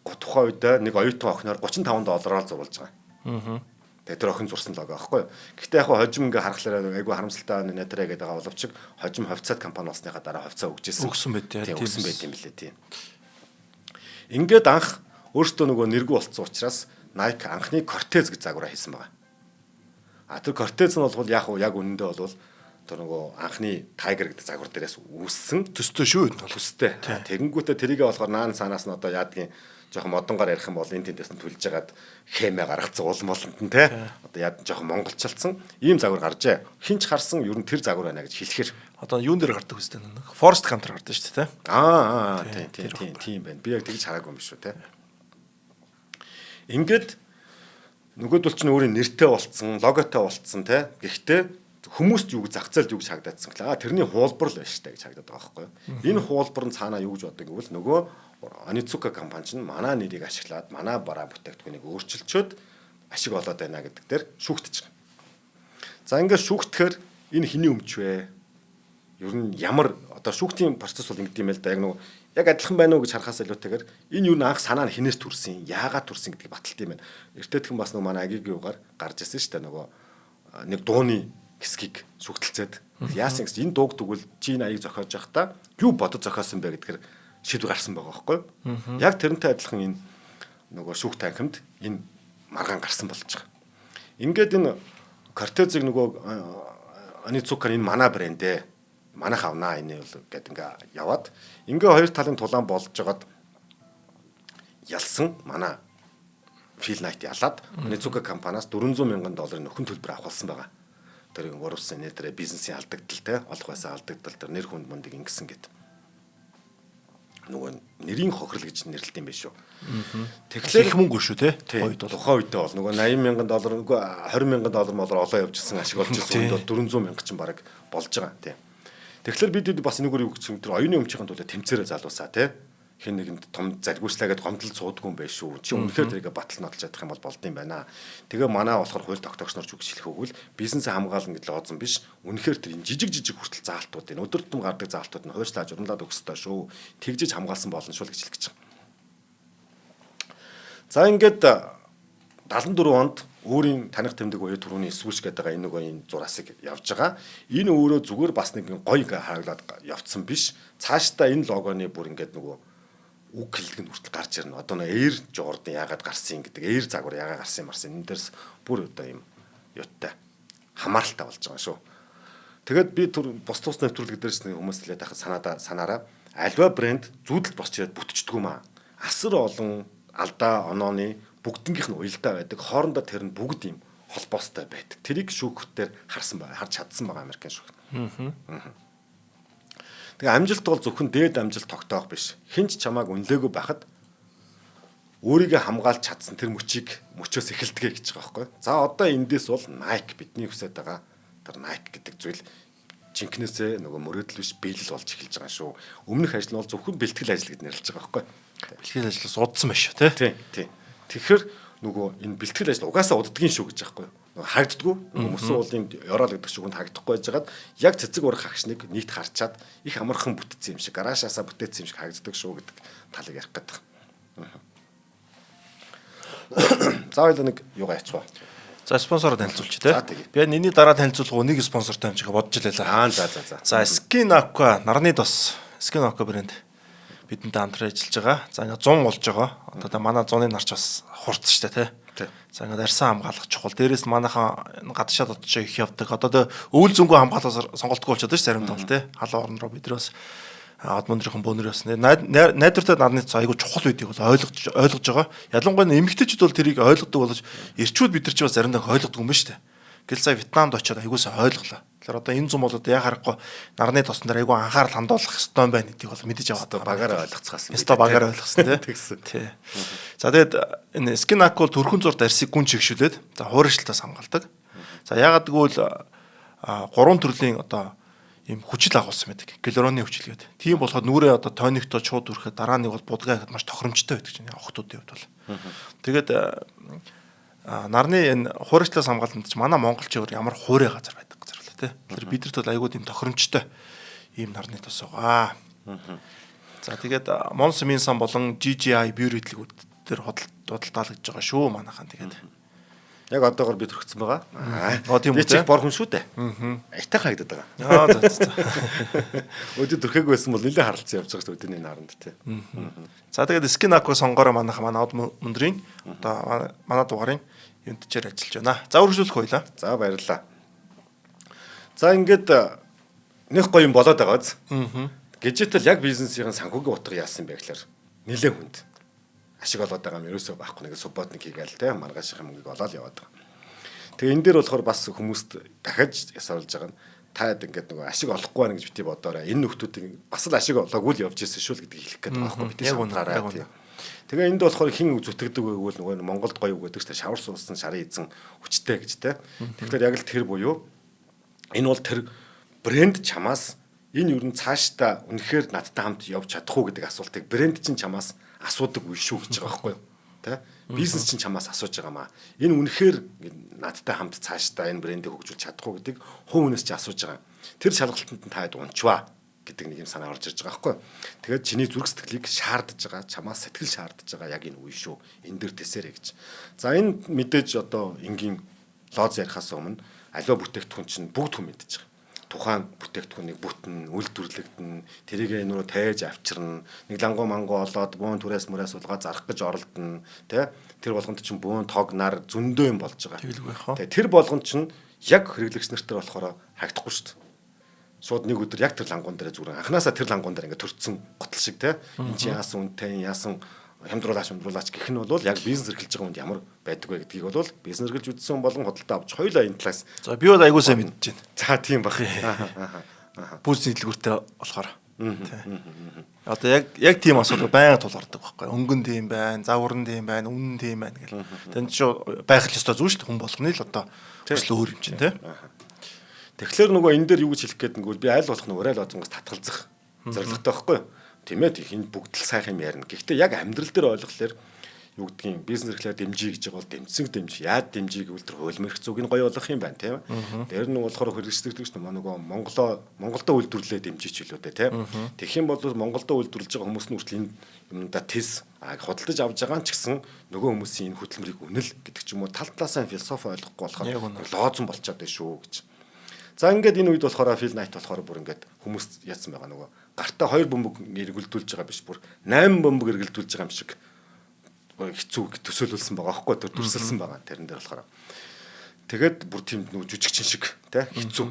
тухайн үед нэг оюутан охиноор $35-аар зурулж байгаа. Тэгээ тэр охин зурсан лого аахгүй. Гэхдээ яг хожим ингээ харахлаараа айгүй харамсалтай нэтэрэ гэдэг байгаа боловч хожим ховцоод компани болсныхаа дараа ховцоо өгчээсэн. Өгсөн байт яа. Өгсөн байт юм лээ тийм. Ингээд анх өөртөө нөгөө нэргүй болцсон учраас Nike анхны Cortez гэж загвараа хийсэн байгаа. Тэр Cortez нь бол яг үнэндээ бол тэр нөгөө анхны Tiger гэдэг загвар дээрээс үүссэн төстэй шүү. Төстэй. Тэгэнгүүтээ тэрийгээ болохоор наан санаас нь одоо яадгийн жоохон модонгоор ярих юм бол энэ тэндээс нь түлж хагаад хэмээ гаргацсан улам болонд нь те. Одоо яад жоохон монголчилсан ийм загвар гаржээ. Хинч харсан ер нь тэр загвар байна гэж хэлэхэр одоо юун дээр гардаг үстэй нэг Forest Gump дээр гардаг шүү дээ. Тийм байна. Би яг тэгж хараагүй юм биш үү те. Ингээд нөгөөд бол ч өөрийн нэртэй болцсон, логотой болцсон те. Гэхдээ хүмүүст юу гэж зах зээлд юу гэж хагдаадсан гэхэл тэрний хуулбар л байна штэ гэж хагдаад байгаа байхгүй юу. Энэ хуулбар нь цаанаа юу гэж боддог гэвэл нөгөө Onitsuka компани чинь манай нэрийг ашиглаад манай бараа бүтээгдэхүүнийг өөрчилчөөд ашиг олоод байна гэдэг дээр шүүгтэж байгаа. За ингээд шүүгтгэхээр энэ хэний өмч вэ? Ер нь ямар одоо шүүгтийн процесс бол ингэдэм байл да яг нөгөө яг адилхан байна уу гэж харахаас илүүтэйгээр энэ юу анх санаа нь хинээс төрсөн, яагаад төрсөн гэдгийг баталт юм байна. Эртээдхэн бас нөгөө манай агигийн угаар гарч ирсэн шүү дээ нөгөө нэг дууны хэсгийг шүгтэлцээд яасан гэж энэ дууг тэгвэл чи энэ аяыг зохиож явахдаа юу бодож зохиосон бэ гэдгээр шийдвэр гарсан байгаа байхгүй юу? Яг тэрнтэй адилхан энэ нөгөө шүүх танхимд энэ маргаан гарсан болж байгаа. Ингээд энэ Cortez-ыг нөгөө Onitsuka энэ манай брэнд ээ. Манайх авнаа энэ бол гэд ингээ яваад ингээ хоёр талын тулаан болж жагаад ялсан манай Phil Knight ялаад Onitsuka компаниас $400,000 нөхөн төлбөр авахулсан байгаа. Тэр урвсан нэтэрэ бизнесийн алдагдал те олох байсан алдагдал тэр нэр хүнд мундыг ингэсэн гэд. Нөгөө нэрийн хохирол гэж нэрлэлт юм биш үү. Тэгэхээр их мөнгө шүү те. Тухайн үедээ бол нөгөө $80,000 нөгөө $20,000 молоор олоо явжсэн ашиг олж ирсэн үед бол $400,000 чинь бараг болж байгаа тийм. Тэгэхээр бид бас энэгээр юу гэж тэр оюуны өмчийн тулд тэмцээрээ залуусаа тий. Хэн нэгэнд том заргуучлаагээд гомдол цуудгүй юм байх шүү. Чи үнэхээр тэрийг батал нотолж чадах юм бол болд юм байна. Тэгээ манай болохоор хууль тогтоогч нар ч үгч хэлэх өгвөл бизнесээ хамгаална гэж лооцсон биш. Үнэхээр тэр энэ жижиг хүртэл заалтууд энэ өдөр тутам гардаг заалтууд нь хуульчлаа журналаад өгөх ёстой шүү. Тэгжиж хамгаалсан болно шүү гэж хэлэх гэж байна. За ингээд 74 онд өөрийн таних тэмдэг буюу түрүүний swoosh гэдэг энэ нөгөө энэ зураасыг явж байгаа. Энэ өөрөө зүгээр бас нэг гоё ингээ хараглаад явцсан биш. Цаашдаа энэ логоны бүр ингээд нөгөө үг хэлдэг нь хүртэл гарч ирнэ. Одоо нэг Air Jordan яагаад гарсан гэдэг, Air загвар яагаад гарсан марсан энэ дээрс бүр одоо юм юуттай хамааралтай болж байгаа шүү. Тэгээд би түр бус тус нэвтрүүлэг дээрс нэг хүмүүс хэлээд байхад санаараа альва брэнд зүүдэлд босч ирээд бүтчихдэг юм аа. Асар олон алдаа онооны бүгднгийнх нь уялдаа байдаг. Хоорондоо тэр нь бүгд юм холбоостой байдаг. Тэрийг шүүхтээр харж чадсан байгаа Америкийн шүүх. Тэгээ амжилт бол зөвхөн дээд амжилт тогтоох биш. Хинч чамааг үнэлээгүй байхад өөрийгөө хамгаалж чадсан тэр мөчөөс эхэлдэг гэж байгаа байхгүй. За одоо эндээс бол Nike бидний хүсэж байгаа тэр Nike гэдэг зүйл жинкнээсээ нөгөө мөрөөдөл биш биелэл болж эхэлж байгаа шүү. Өмнөх ажил нь бол зөвхөн бэлтгэл ажил гэж нэрлэж байгаа байхгүй. Бэлтгэл ажлаас удсан байна шүү тий. Тийм. Тэгэхээр нөгөө энэ бэлтгэл ажил угаасаа уддгийн шүү гэж байгаа байхгүй. Харагддаггүй. Мөсөн уулын ёроол гэдэг шүүгэнд харагдахгүй байжгаад яг цэцэг урах агшныг нийт харчаад их амархан бүтцсэн юм шиг гараашаасаа бүтээсэн юм шиг харагддаг шүү гэдэг талыг ярих гэдэг. За хоёул нэг юугаа ячваа. За спонсороо танилцуулчих тий. Би энэний дараа танилцуулах нэг спонсортой юм шиг бодож илээ. За. За Skin Aqua нарны тос Skin Aqua брэнд бидэнтэй хамтран ажиллаж байгаа. За ингээ 100 болж байгаа. Одоо манай 100-ны нарч бас хурц штэ тий. За ингээ арьсан хамгаалах чухал. Дээрээс нь манайхан гадшаад одчоо их явдаг. Одоо өвөл зөнгөө хамгаалахаас сонголтгүй болчиход ш заримдаа бол тий. Халуун орн руу бидрээс Одмондрын бөөнөрөөс найдвартай нарны цаа айгу чухал байдгийг бол ойлгож байгаа. Ялангуяа эмэгтэйчүүд бол тэрийг ойлгодог болж эрчүүд бид нар ч бас заримдаа ойлгодог юм ба штэ. Гэл сая Вьетнамд очиод айгуусаа ойлголоо. Тэгэхээр одоо энэ зам болоод яа харахгүй нарны тосон дээр айгу анхаарал хандуулах ёстой юм байна гэдгийг бол мэдэж аваад багаараа ойлгоцгаасан. Ястаа багаараа ойлгосон тий. За тэгээд энэ Skin Aqua төрхөн зурд арсыг гүн чигшүүлээд за хуурайшлтаас хамгаалдаг. За яагаад гэвэл 3 төрлийн одоо ийм хүчил агуулсан байдаг. Гиалуроны хүчил гэдэг. Тийм болохоор нүрээ одоо тонигтой шууд үрэхэд дараа нэг бол будгаа гэхэд маш тохиромжтой байдаг чинь охтуудын хувьд бол. Тэгээд нарны энэ хуурайчлаас хамгаалалтанд ч манай монголчин ямар хуурай газар байдаг газар л тий. Тэр бидэрт бол айгүй тийм тохиромжтой ийм нарны тос байгаа. За тэгээд Monson Minsan болон GGI бюрэлгүүд тэр худалдаалж байгаа шүү манайхан тэгээд. Яг одоогор бид хүрсэн байгаа. Тийм үү. Би ч бор хүн шүү дээ. Айтайхан хагдаад байгаа. За. Өдөө төрхөөг байсан бол нэлээд харалцсан явж байгаа шүү өдөөний наранд тий. За тэгээд Skin Aqua сонгороо манай од мөндрийн одоо манай дугаарын юнтчээр ажиллаж байна. За үргэлжлүүлэх хоёлаа. За баярлалаа. За ингээд нэх гоё юм болоод байгаа биз. Гижитал яг бизнесийн санхүүгийн утга яасан бэ гэхээр нэлээд хүнд ашиг олоод байгаа юм ерөөсөө байхгүй нэг суппортник хийгээл те маргаашийн мөнгөийг олоод яваад байгаа. Тэгээ энэ дээр болохоор бас хүмүүст дахиж ясаруулж байгаа нь та ингээд нөгөө ашиг олохгүй байна гэж бити бодоорой. Энэ нөхдүүдийн бас л ашиг олоогүй л явж ирсэн шүү л гэдгийг хэлэх гээд байгаа байхгүй бити шаараа. Тэгээ энд болохоор хин зүтгэдэг байвал нөгөө Монголд гоё үг гэдэг чинь шавар суусан шарын эзэн хүчтэй гэж те. Тэгэхээр яг л тэр буюу энэ бол тэр брэнд чамаас энэ юу н цаашдаа үнэхээр надтай хамт явж чадах уу гэдэг асуултыг брэнд чинь чамаас асуудаг үе шүү гэж байгаа байхгүй юу тий бизнес чинь чамаас асууж байгаа маа энэ үнэхээр надтай хамт цаашдаа энэ брендийг хөгжүүлж чадах уу гэдэг хувь хүнээс чи асууж байгаа тэр шалгалтанд та хэд унчваа гэдэг нэг юм санаа орж ирж байгаа байхгүй юу тэгээд чиний зүрх сэтгэлийг шаардж байгаа чамаас сэтгэл шаардж байгаа яг энэ үе шүү энэ дэр тэсэрэ гэж за энэ мэдээж одоо энгийн лоз ярихаас өмнө аливаа бүтээгдэхүүн чинь бүгд хүн мэдж байгаа тухайн бүтээгдэхүүнийг бүтэн үйлдвэрлэгдэн тэрийг нөрөө тайж авчирна нэг лангуу мангуу олоод бөөн түрээс мөрөөс улгаа зарах гэж оролдоно тий тэр болгонд чинь бөөн тог нар зөндөө юм болж байгаа тий тэр болгонд чинь яг хэрэглэгч нартай болохоор хагдахгүй шүү дээ. Шууд нэг өдөр яг тэр лангуун дээр зүгээр анханасаа тэр лангуун дээр ингээд төрцсөн готл шиг те энэ чи яасан үнэтэй яасан хямдруулаач гэх нь бол яг бизнес эрхэлж байгаа хүнд ямар байдаг вэ гэдгийг бол бизнес эрхэлж үзсэн болон худалдаа авч хоёулаа энэ талаас за би бол аягүй сайн мэдэж байна. За тийм баг. Пүүсний дэлгүүртэй болохоор. Одоо яг тийм асуудал байнга тулгардаг байхгүй. Өнгөн тийм байна, завурн тийм байна, үнэн тийм байна гэл. Тэнд ч байх л ёстой зүйл шүү дээ. Хүн болгоны л одоо төсөл өөр юм чинь те. Тэгэхээр нөгөө энэ дээр юу гэж хэлэх гээд нэгэвэл би аль болох нөгөө орой лозонгоос татгалзах зорилготой байхгүй юу? Тийм ээ энэ бүгд л сайхан юм ярина. Гэхдээ яг амьдрал дээр ойлголохлоор юу гэдгийг бизнес эрхлэлээр дэмжиж гэж байгаа бол дэмжсэг дэмж. Яад дэмжийг гэвэл тэр хөлмөрх зүгийг нь гоё болгох юм байна тийм ээ. Дээр нь болохоор хэрэгсдэгч нөгөө Монголдо үйлдвэрлэлээ дэмжиж хэлүү дээ тийм. Тэгэх юм бол Монголдо үйлдвэрлэж байгаа хүмүүс нь хүртэл энэ юмда тез худалдаж авч байгаа нь ч гэсэн нөгөө хүмүүсийн энэ хөдөлмөрийг үнэл гэдэг ч юм уу тал талаасаа философи ойлгохгүй болохоор лоозон болчиход байна шүү гэж. За ингээд энэ үед болохоор Phil Knight болохоор бүр ингээд хүмүүс яатсан байгаа нөгөө гартаа 2 бөмбөг эргэлдүүлж байгаа биш бүр 8 бөмбөг эргэлдүүлж байгаа юм шиг хэцүү төсөөлүүлсэн байгаа аахгүй тэр төрсөлсөн байгаа тэрэн дээр болохоор тэгээд бүр тийм нөгөө жүжигчин шиг тий хэцүү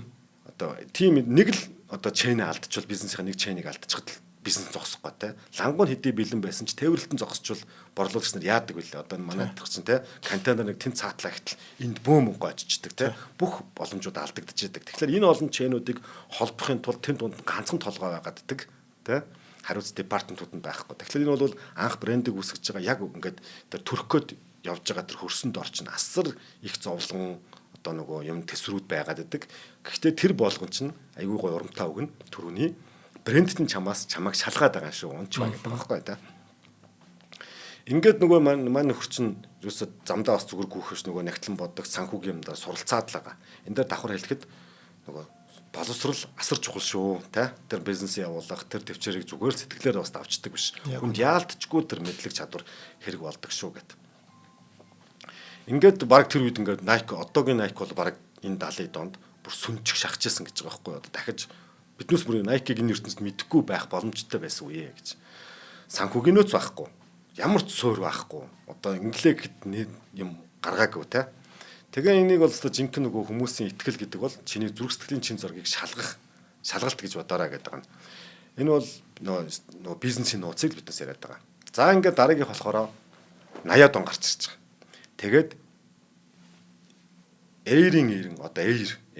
одоо тийм нэг л одоо чэйнэ алдчихвал бизнесийн нэг чэйнийг алдчихад бизнес зогсохгүй тий лангуун хэдий бэлэн байсан ч тээвэрлэлтэн зогсчвал борлуулагч нар яадаг вүлээ одоо манай чинь тий контейнер нэг тэнд цаатлаа гэтэл энд бөөм гоожчихдаг тий бүх боломжууд алдагдчихэдэг. Тэгэхээр энэ олон чэйнүүдийг холбохын тулд тэнд дунд ганцхан толгой байгааддаг тий хариуц департаментууд нь байхгүй. Тэгэхээр энэ бол анх брендийг үүсгэж байгаа яг ингээд тэр төрхөд явж байгаа тэр хөрсөнд орчин асар их зовлон одоо нөгөө юм төсрүүд байгаад байдаг. Гэхдээ тэр болгон чинь айгүй гой урамтай өгнө түрүүний брендт нь чамааг шалгаад байгаа шүү унч байгаа гэдэг байхгүй да. Ингээд нөгөө маань нөхөр чинь юусаа замдаа бас зүгээр гүөхөш нөгөө нягтлан боддог санхүүгийн юмдаа суралцаад л байгаа. Энд дээр давхар хэлэхэд нөгөө боловсрал асар чухал шүү те тэр бизнес явуулах тэр төвчээрийг зүгээр сэтгэлээр бас авчдаг биш. Хүнд яалтчгүй тэр мэдлэг чадвар хэрэг болдог шүү гэд. Ингээд баг тэр үед ингээд Nike одоогийн Nike бол баг энэ 70-ийн донд бүр сүнчих шахажсэн гэж байгаа байхгүй одоо дахиж биднээс бүр Nike-г энэ ертөнцид мэдэхгүй байх боломжтой байсан үе гэж. Санхүүгийн нөөц байхгүй. Ямар ч суур байхгүй. Одоо инглигэд юм гаргаагүй те. Тэгээ энийг бол өстой жинхэнэ нөгөө хүмүүсийн итгэл гэдэг бол чиний зүрх сэтгэлийн чин зоргийг шалгалт гэж бодоорой гэдэг нь. Энэ бол нөгөө бизнесийн нууцыг биднес яриад байгаа. За ингээд дараагийнх болохоор 80-аад он гарч ирж байгаа. Тэгээд Air-ийн одоо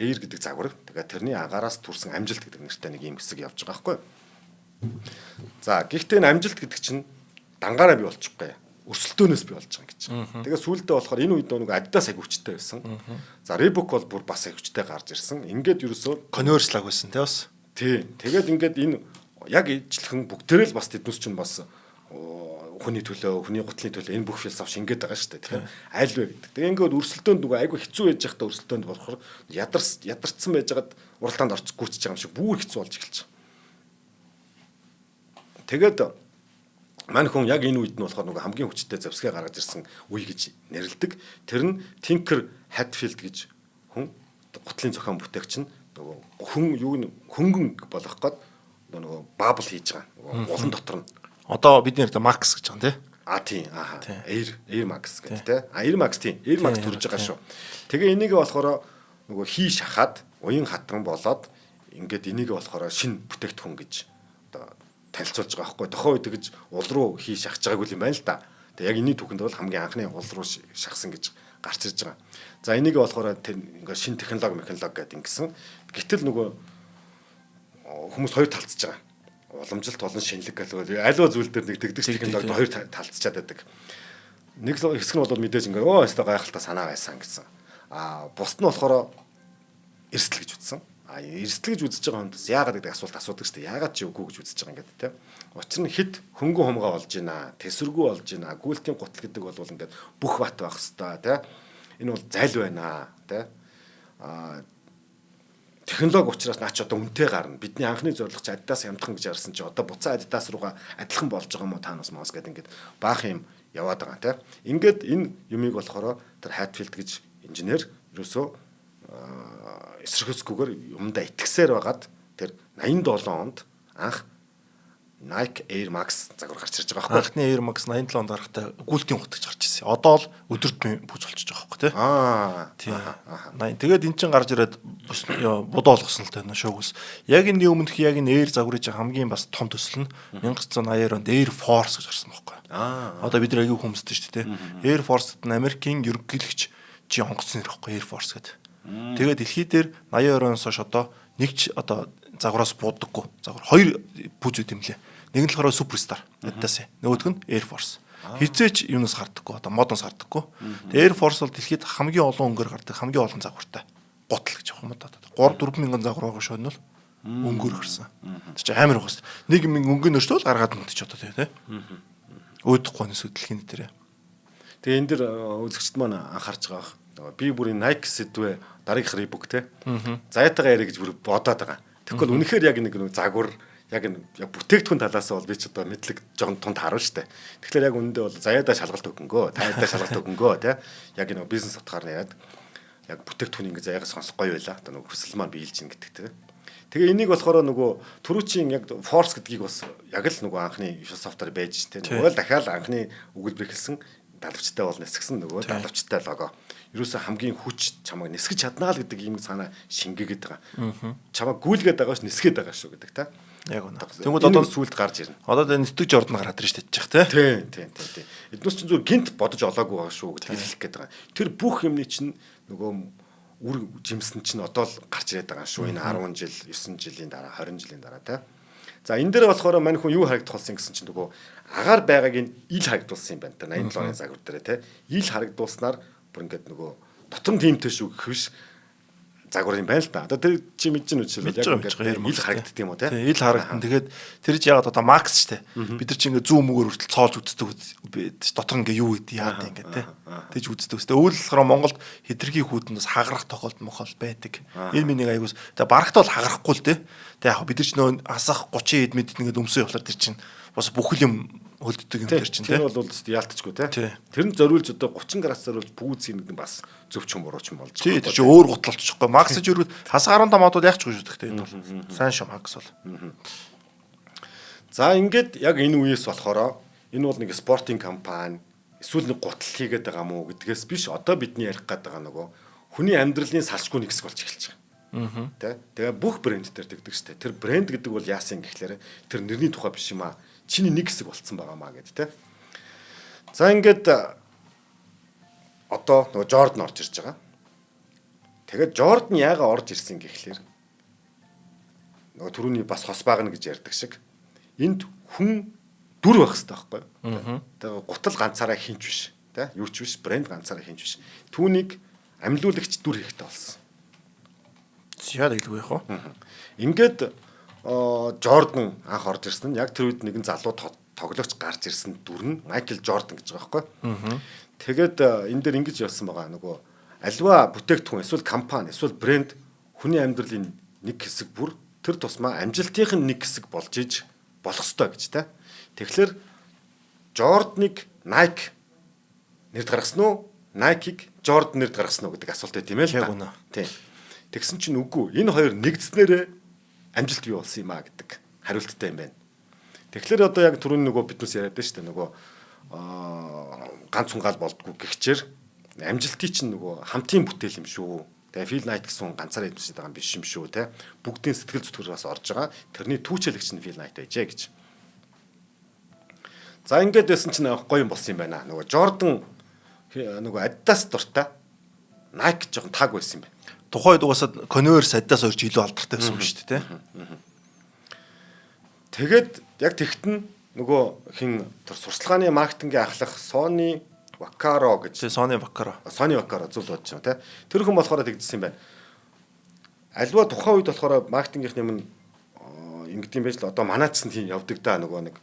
Air гэдэг загвар. Тэгээд тэрний агаараас төрсэн амжилт гэдэг нэртэй нэг юм хэсэг явж байгаа байхгүй. За гэхдээ энэ амжилт гэдэг чинь дангаараа бий болчихгүй. Өрсөлдөөнөөс бий болж байгаа гэж. Тэгээ сүүлдээ болохоор энэ үед нэг Adidas аяг хүчтэй байсан. За Reebok бол бүр бас аяг хүчтэй гарч ирсэн. Ингээд ерөөсөө конверслаг байсан тий бас. Тий. Тэгээд ингээд энэ яг ижлэхэн бүгдээрээ л бас тэднес чинь бас хүний төлөө, хүний гутлын төлөө энэ бүх философи шингээд байгаа шүү дээ. Тэгэхээр аль вэ гэдэг. Тэгээ ингээд өрсөлдөөнд нөгөө айгүй хэцүү байж байхдаа өрсөлдөөнд болохоор ядарсан байжгаад уралдаанд орч гүрчж байгаа юм шиг бүр хэцүү болж эхэлж байгаа. Тэгээд мань хүн яг энэ үед нь болохоор нөгөө хамгийн хүчтэй завсгээ гаргаж ирсэн үе гэж нэрлэдэг. Тэр нь Tinker Hatfield гэж хүн гутлын зохион бүтээгч нь нөгөө хөнгөн болох гээд нөгөө bubble хийж байгаа. Нөгөө улан дотор нь одоо бидний ярьдаг Max гэж байгаа юм тий. Тийм. Air Max гэдэг тий. Air Max тийм. Air Max төрж байгаа шүү. Тэгээ энийг болохоор нөгөө хий шахаад уян хатан болоод ингээд энийг болохоор шинэ бүтээгдэхүүн гэж одоо танилцуулж байгаа байхгүй. Тохоо үед гэж уул руу хий шахаж байгаагүй юм байна л да. Тэгээ яг энэний түүхэнд бол хамгийн анхны уул руу шахсан гэж гарч ирж байгаа. За энийг болохоор ингээд шинэ технологи гэдэг ингэсэн. Гэтэл нөгөө хүмүүс хоёр талцж байгаа. Уламжилт болон шинэлэг гэдэг аливаа зүйл дээр нэг тэгдэг технологид хоёр талцчаад байдаг. Нэг хэсэг нь бол мэдээж ингээ өстой гайхалтай санаа байсан гэсэн. Бусд нь болохоор эрсдэл гэж үзсэн. Эрсдэл гэж үзэж байгаа хүнээс яагаад гэдэг асуулт асуудаг шүү дээ. Яагаад ч үгүй гэж үзэж байгаа юм гэдэг тийм. Учир нь хэд хөнгөн хумгаа болж байна, тэсвэргүй болж байна, гүйлтийн гутал гэдэг бол ингээд бүх бат байх хэвээр тийм. Энэ бол зайл байна тийм. Технологи учраас наач одоо үнэтэй гарна. Бидний анхны зорилго чи Adidas хямдхан гэж ярьсан чи одоо буцаа Adidas руугаа адилхан болж байгаа юм уу таанаас моос гэдэг ингээд баах юм яваад байгаа тийм. Ингээд энэ юмыг болохоор тэр Hatfield гэж инженер ерөөсөө эсэргүүцгүйгээр юмдаа итгэсээр байгаад тэр 87 онд анх Nike Air Max загвар гарч ирж байгаа байхгүй. Анхны Air Max 87 онд гарахтаа гүйлтийн утагч гарч ирсэн. Одоо л өдөртмийн бүж болчихж байгаа байхгүй тий. Тэгээд эн чин гарч ирээд будаа болгосон л тань шоугс. Яг энэ өмнөх яг энэ Air загварын хамгийн бас том төсөл нь 1980 онд Air Force гэж гарсан байхгүй. Одоо бид нар аягүй хүмүүстэй шүү дээ тий. Air Force-д нь Америкийн ерөнхийлөгч онгоцсон нэр байхгүй Air Force гэдэг. Тэгээд дэлхий дээр 82 оноос хойш одоо нэг ч одоо загвараас буудаггүй. Загвар хоёр бүж үт юм лээ. Нэг нь болохоор Superstar Adidas. Нөгөөх нь Air Force. Хизээч юунаас гардаггүй. Одоо модоос гардаггүй. Тэгээ Air Force бол дэлхийд хамгийн олон өнгөөр гардаг, хамгийн олон загвартай. Гутал гэж юм да. 3-4 мянган загвар байгаа шөнө бол өнгөөр гарсан. Тэр чинь амар гоос. 1 мянган өнгөний өртөл гаргаад мэдчих одоо тий. Өөдөхгүй нэс дэлхийн дээр. Тэгээ энэ дэр үзэгчд маань анхаарч байгаа. Би бүр Nike сэдвээ дараагийнх Reebok те. Заяатайгаа яриа гэж бүр бодоод байгаа. Тэгвэл үнэхээр яг нэг загвар яг бүтээгдэхүүн талаас бол би ч одоо мэдлэг жоохон тунд харна штэ. Тэгэхээр яг үүндээ бол заяадаа шалгалт өгөнгөө, таяадаа шалгалт өгөнгөө те. Яг нэг бизнес утгаар нь яад яг бүтээгдэхүүн ингэ заяага сонсох гоё байла. Одоо нэг хүсэл маань биелж ин гэдэг те. Тэгээ энийг болохоор нөгөө түрүүчийн яг Force гэдгийг бас яг л нөгөө анхны Microsoft-аар байж те. Нөгөө л дахиад анхны өгүүлбэр хэлсэн далавчтай бол нисгсэн нөгөө далавчтай лого. Ерөөсө хамгийн хүч чамайг нисгэж чаднаа л гэдэг юм санаа шингээгээд байгаа. Чамайг гүйлгээд байгаа ш нисгээд байгаа шүү гэдэг та. Яг үнэ. Тэгвэл одоо сүлд гарч ирнэ. Одоо нэтгэж ордон гараад ирж тэтчих тий. Тийм. Эднээс чинь зүгээр гинт бодож олоогүй байгаа шүү гэдэг хэлэх гээд байгаа. Тэр бүх юмны чинь нөгөө үр жимсэн чинь одоо л гарч ирээд байгаа шүү. Энэ 10 жил, 9 жилийн дараа, 20 жилийн дараа тий. За энэ дээр болохоор мань хүн юу харагдуулсан гэсэн чинь нөгөө агаар байгааг нь ил харагдуулсан юм байна. 87 оны загвар дээр тий. Ил харагдуулснаар бүр ингээд нөгөө дотор нь тиймтэй шүү гэх биш загвар юм байна л да. Одоо тэр чи мэдэж нь үчил яг ингээд ил харагддаг юм уу те? Ил харагдан. Тэгээд тэр чи ягаад одоо Max ч те. Бид нар чи ингээд зүүн мөгөөр хүртэл цоолж үздэг. Дотор ингээ юу гэдэг яа ингээд те. Тэгж үздэг. Өөрөлдөхөөр Монголд хэтэрхий хүүднээс хагарах тохиолдол мохол байдаг. Энэ миний аягуус тэгээ барахт бол хагарахгүй л те. Тэгээ яг бид нар ч нөө асах 30 хэд мэд ингээд өмсөө явахлаар тэр чинь бас бүхэл юм хөлддөг юм дээр чинь тийм. Тэр бол яалтчгүй те. Тэр нь зориулж одоо 30 градус зориулж бүгд нэг бас зөвчөн бурууч юм болж байгаа. Тэр чинь өөр гутлалчихгүй. Макс ч юу хас 15 модууд яахчгүй шүү дээ. Энэ бол сайн шүү Макс бол. За ингээд яг энэ үеэс болохоор энэ бол нэг спортын компани эсвэл нэг гутал хийгээд байгаа мó гэдгээс биш одоо бидний ярих гээд байгаа нөгөө хүний амьдралын салшгүй нэг хэсэг болж эхэлж байгаа. Тэгээ бүх брэнд дээр тэгдэг штэ. Тэр брэнд гэдэг бол яасан гэхлээр тэр нэрний тухай биш юм аа. Чиний нэг хэсэг болцсон байгаамаа гэд тэ. За ингээд одоо нөгөө Jordan орж ирж байгаа. Тэгээд Jordan яага орж ирсэн гэхлээр нөгөө түрүүний бас хос багна гэж ярьдаг шиг энд хүн дүр байх хэрэгтэй байхгүй юу? Тэгээд гутал ганцаараа хинч биш тэ. Юу ч биш брэнд ганцаараа хинч биш. Түүнийг амьлуулагч дүр хэрэгтэй болсон. Яа гэлгүй яах вэ? Ингээд Jordan анх орж ирсэн нь яг тэр үед нэгэн залуу тоглогч гарч ирсэн дүр нь Michael Jordan гэж байгаа байхгүй. Тэгээд энэ дээр ингэж явсан байгаа нөгөө альва бүтээгдэхүүн эсвэл компани эсвэл брэнд хүний амьдралын нэг хэсэг бүр тэр тусмаа амжилтынх нь нэг хэсэг болж иж болох ёстой гэж та. Тэгэхээр Jordan-ыг Nike нэрд гаргасан уу? Nike-г Jordan нэрд гаргасан уу гэдэг асуулт байт юм ээ л та. Тийм. Тэгсэн чинь үгүй. Энэ хоёр нэгдснээрээ амжилт бий болсон юм а гэдэг хариулттай юм байна. Тэгэхээр одоо яг түрүүний нөгөө биднес яриад байна шүү дээ. Нөгөө ганц хүн гал болдгоо гихчээр амжилтыг чинь нөгөө хамтын бүтээл юм шүү. Тэгээ Phil Knight гэсэн ганцаараа эдвэсэд байгаа юм биш юм шүү те. Бүгдийн сэтгэл зүтгэрээс орж байгаа. Тэрний түүчэлэгч нь Phil Knight байжээ гэж. За ингээд байсан чинь гоё юм болсон юм байна. Нөгөө Jordan нөгөө Adidas дуртай Nike жоохон таг байсан юм байна. Тухайд угаасаа Converse Adidas орж илүү алдартай байсан юм шүү дээ, тэ. Тэгээд яг тэгтэн нөгөө хин тэр сурчлагын маркетингийн ахлах Sony Vaccaro гэж. Sony Vaccaro зөв бодож байна, тэ. Тэр хүн болохоор тэгдсэн юм байна. Альва тухайн үед болохоор маркетингийнх юм ингэдэм байж л одоо манайцсан тийм явдаг да нөгөө нэг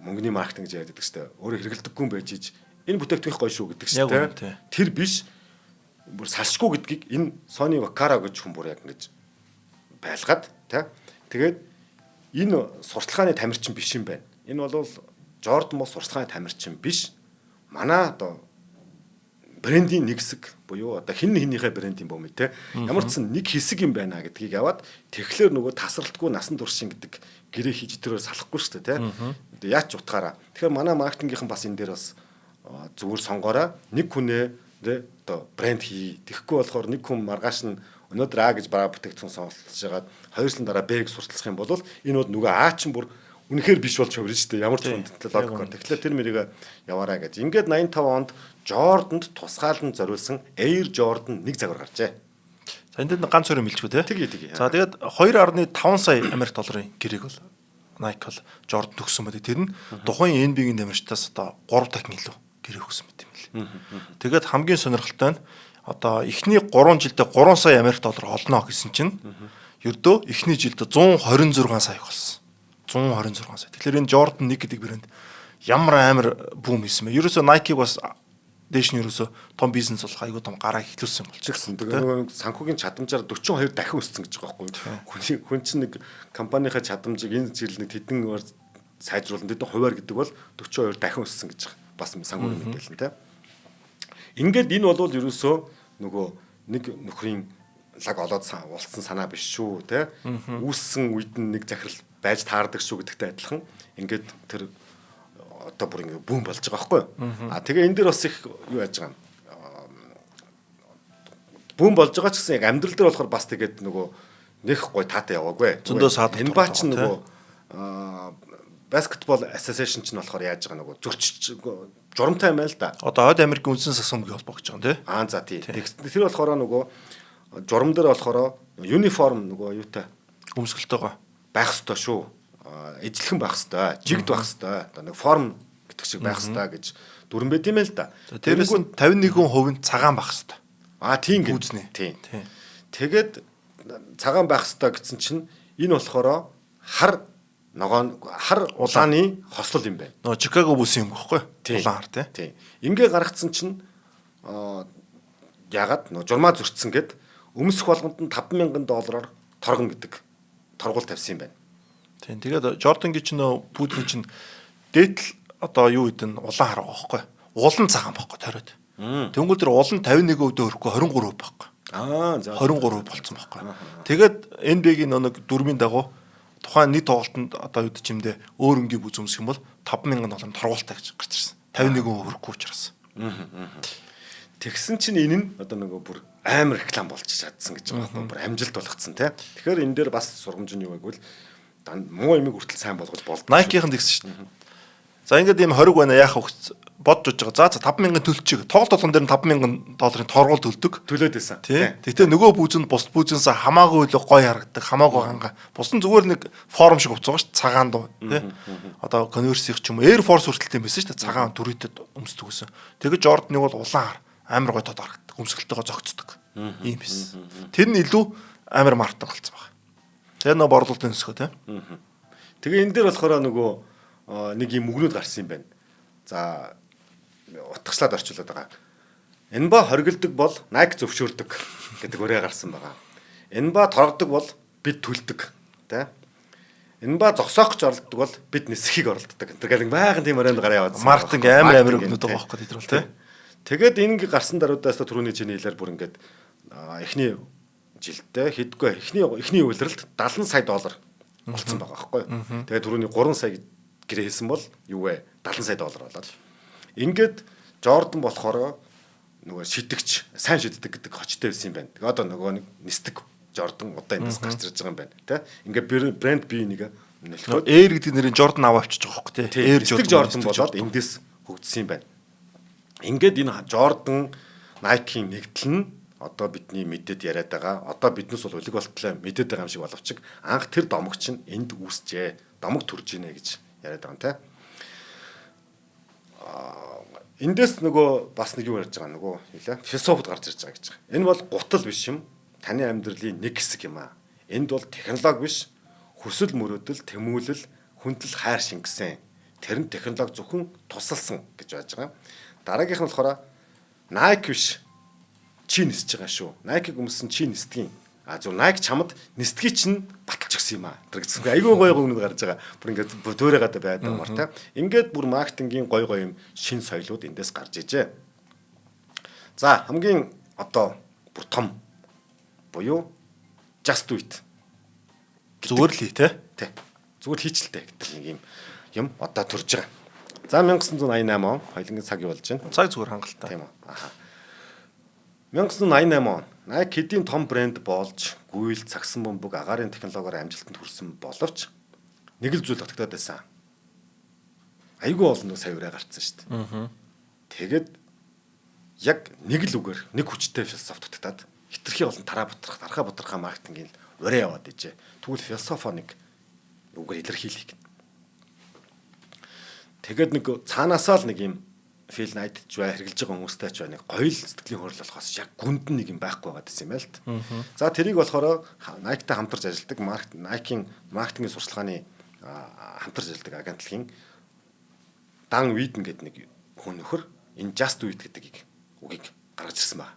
мөнгөний маркетинг гэж яриад байдаг шүү дээ. Өөрөө хэрэгэлдэггүй юм байж иж энэ бүтээгдэхүүн гоё шүү гэдэг шүү дээ. Тэр биш бүр салшгүй гэдгийг энэ Sony Vaccaro гэж хүн бүр яг ингэж байлгаад тий. Тэгээд энэ сурталчилгааны тамирчин биш юм байна. Энэ бол Jordan мос сурталчилгааны тамирчин биш. Манай одоо брендийн нэг хэсэг буюу одоо хиннийхээ брэнд юм бомё тий. Ямар ч сан нэг хэсэг юм байна гэдгийг яваад тэгэхээр нөгөө тасралтгүй насан туршийн гэдэг гэрээ хийж тэрээр салахгүй шүү дээ тий. Яаж ч утгаараа. Тэгэхээр манай маркетингийнхан бас энэ дээр бас зүгээр сонгоорой. Нэг хүнээ тий одоо брэнд хий. Тэгэхгүй болохоор нэг хүн маргааш нь өнөөдөр А гэж бараа бүтээгдэхүүн сонголж байгаад 2 сарын дараа Б-г сурталцах юм бол энэ бол нөгөө А чинь бүр үнэхээр биш болж хувирна шүү дээ. Ямар ч хүндэтлэл логикоор. Тэгэхээр тэр мэрийг яваарай гэж. Ингээд 85 онд Жорданд тусгаалan зориулсан Air Jordan 1 загвар гарчээ. За энэ дэнд ганц өрөө мэлчгүй те. Тэгээ. За тэгээд 2.5 сая Америк долларын гэрээг бол Nike бол Jordan төгссөн байдаг. Тэр нь тухайн NBA-ийн дамжтаас одоо 3 дахин илүү гэрээ өгсөн мэт юм лээ. Тэгээд хамгийн сонирхолтой нь одоо эхний 3 жилдээ 3 сая Америк доллар олно гэсэн чинь ердөө эхний жилдээ 126 сая болсон. 126 сая. Тэгэхээр энэ Jordan 1 гэдэг брэнд ямар амар бүүм хийсэн бэ? Ерөөсөө Nike-г бас дээш нь ерөөсөө том бизнес болох айгүй том гараа ихлүүлсэн болчихсон. Тэгээ нөгөө санхүүгийн чадамжаар 42 дахин өссөн гэж байгаа байхгүй юу? Хүн чинь нэг компанийнхаа чадамжийг энэ жил нэг тэдэн сайжруулна. Тэдэн хуваар гэдэг бол 42 дахин өссөн гэж байгаа. Бас санхүүгийн мэдээлэл нь тийм. Ингээд энэ бол ерөөсөө нөгөө нэг нөхрийн лаг олоод уулцсан санаа биш шүү те. Үүссэн үед нь нэг захирал байж таардаг шүү гэдэгтэй адилхан ингээд тэр одоо бүр ингэ бүүн болж байгаа байхгүй. Тэгээ энэ дээр бас их юу яаж байгаа юм. Бүүн болж байгаа ч гэсэн яг амьдрал дээр болохоор бас тэгээд нөгөө нэх гой таатай яваагүй. Зөндөө саад. Энэ баа ч нөгөө Basketball Association ч нь болохоор яаж байгаа нөгөө зөрчиж журамтай юм байл да. Одоо Хойд Америкийн үндсэн сасамгийн холбоо гэж байгаа юм тий. За тий. Тэр болохоор нөгөө журам дээр болохоор юниформ нөгөө юутай өмсгөлтөөгөө байх ёстой шүү. Ижлэхэн байх ёстой, жигд байх ёстой. Одоо нэг форм гэдэг шиг байх ёстой гэж дүрэн байд юм л да. Тэрээс нь 51% цагаан байх ёстой. Тийм гүзнэ. Тийм. Тэгээд цагаан байх ёстой гэсэн чинь энэ болохоор хар улааны хослол юм байна. Нөгөө Чикаго бүс юм гэхгүй. Улаан хар тийм. Ингээ гаргацсан чинь ягаад нөгөө журмаа зөрчсөн гэд өмсөх болгонд нь $5,000 торгоно гэдэг торгуул тавьсан юм байна. Тийм. Тэгээд Jordan-гийн чинь нөө пүүдний чинь дээдл одоо юу гэдэг нь улаан хар байгаа байхгүй. Улан цагаан байхгүй ториод. Тэнгүүл тэр улан 51% өрөхгүй 23% байхгүй. За 23% болцсон байхгүй. Тэгээд NBA-гийн нэг дүрмийн дагуу тухайн нийт тоглолтод одоо юу гэж юмдээ өөр өнгийн бүз өмсөх юм бол $5,000 торгуултай гэж гарч ирсэн. 51% өрөхгүй учраас. Тэгсэн чинь энэ нь одоо нөгөө бүр амар реклам болж чадсан гэж байгаа байхгүй. Бүр амжилт болгоцсон тий. Тэгэхээр энэ дээр бас сургамж нь юу гэвэл муу ямиг хүртэл сайн болгож болдог. Nike-ийн тэгсэн шүү дээ. За ингээд ийм 20 байна яах вэ бодж байгаа. За 5,000 төлчих. Тоглолт болгон дээр нь $5,000 торгуул төлдөг. Төлөөд байсан. Тэгтээ нөгөө бүзэнд бус бүзэнс хамаагүй л гой харагдаг. Хамаагүй ханга. Бус нь зүгээр нэг форм шиг уцгаа шүү дээ. Цагаан дуу тий. Одоо Converse-ийн ч юм Air Force хүртэл юм байсан шүү дээ. Цагаан дүрийтэд өмсдөг гэсэн. Тэгээд Jordan-ыг бол улаан хар амар гой тод харагдаг. Өмсгөлтөөгөө зогцдог. Ийм байсан. Тэр нь илүү амар мартан болсон байна. Тэр нөө борлуулалтын өсгөө тий. Тэгээ энэ дээр болохоор нөгөө нэг юм мөгнүүд гарсан юм байна. За утгачлаад орчуулад байгаа. Энэ ба хоригддаг бол Nike зөвшөөрдөг гэдэг өрөө гарсан байгаа. Энэ ба торгодог бол бид төлдөг, тэ? Энэ ба зогсоох гэж оролддог бол бид нисхийг оролддог. Тэр гэх байгаан тийм өрөөнд гараа яваад. Маркетинг амар өгнөд байгаа байхгүй тэр бол, тэ? Тэгээд энэ гарсан даруйдаас түрүүний чиний хэлээр бүр ингээд эхний жилдээ хэдгүй эхний үйлрэлт $70 сая болсон байгаа байхгүй. Тэгээд түрүүний 3 сая гэрээ хийсэн бол юу вэ? $70 сая болоод. Ингээд Jordan болохоор нөгөө шидэгч, сайн шиддэг гэдэг хочтой байсан юм байна. Тэгээ одоо нөгөө нэг нисдэг Jordan удаа эндээс гарч ирж байгаа юм байна, тэ? Ингээд брэнд бие нэг нөлтөөд Air гэдэг нэрийн Jordan аваа авчиж байгаа байхгүй, тэ? Air Jordan болоод эндээс хөгжсөн юм байна. Ингээд энэ Jordan Nike-ийн нэгдэл нь одоо бидний мэдээд яриад байгаа. Одоо биднээс бол үлэг болтлоо мэдээд байгаа юм шиг боловч анх тэр домогч нь энд үүсжээ. Домог төрж ийнэ гэж яриад байгаа юм те. Эндээс нөгөө бас нэг юу ярьж байгаа нөгөө хэлээ. Философид гарч ирж байгаа гэж байгаа. Энэ бол гутал биш юм. Таны амьдралын нэг хэсэг юм аа. Энд бол технологи биш. Хүсэл мөрөөдөл, тэмүүлэл, хүндэл хайр шингэсэн. Тэр нь технологи зөвхөн тусалсан гэж байж байгаа. Дараагийнх нь болохоор Nike биш. Чи нисэж байгаа шүү. Nike хүмүүссэн чи нисдгийн. Зөв Nike чамд нисдгийг чинь баталж өгсөн юм аа. Тэр гэсэн. Айгүй гоё өгнөд гарч байгаа. Бүр ингээд дөөрэ гадаа байдаг юмар та. Ингээд бүр маркетингийн гоё юм шин соёлууд эндээс гарч ижээ. За хамгийн одоо бүр том буюу Just Do It. Зүгээр л тий. Тэ. Зүгээр хийчлээ гэдэг нэг юм одоо төрж байгаа. За 1988 он хоёулангийн цаг юу болж байна? Цаг зүгээр хангалттай. Тийм үү. Аха. 1988 он Nike хэдийн том брэнд болж гүйл цагсан бөмбөг агаарын технологиор амжилтанд хүрсэн боловч нэг л зүйл тогтоод байсан. Айгүй олон сая өрөө гарцсан шүү дээ. Тэгээд яг нэг л үгээр нэг хүчтэй философи тогтоод хитрхи олон тархаа бутархаа маркетингийн өрөө яваад ижээ. Тэгвэл философоник үгээр илэрхийлэх. Тэгээд нэг цаанаасаа л нэг юм фил найдж бай хэрглэж байгаа хүмүүстэй ч бай нэг гоё л сэтгэлийн хөрөл болохоос яг гүнд нэг юм байхгүй байгаа гэсэн юм байл та. За тэрийг болохоор Nike-тай хамтарч ажилладаг Nike-ийн маркетингийн сурчлагын хамтарч ажилладаг агентлагийн Дан Виден гэдэг нэг хүн нөхөр энэ Just Do It гэдэг үгийг гаргаж ирсэн байна.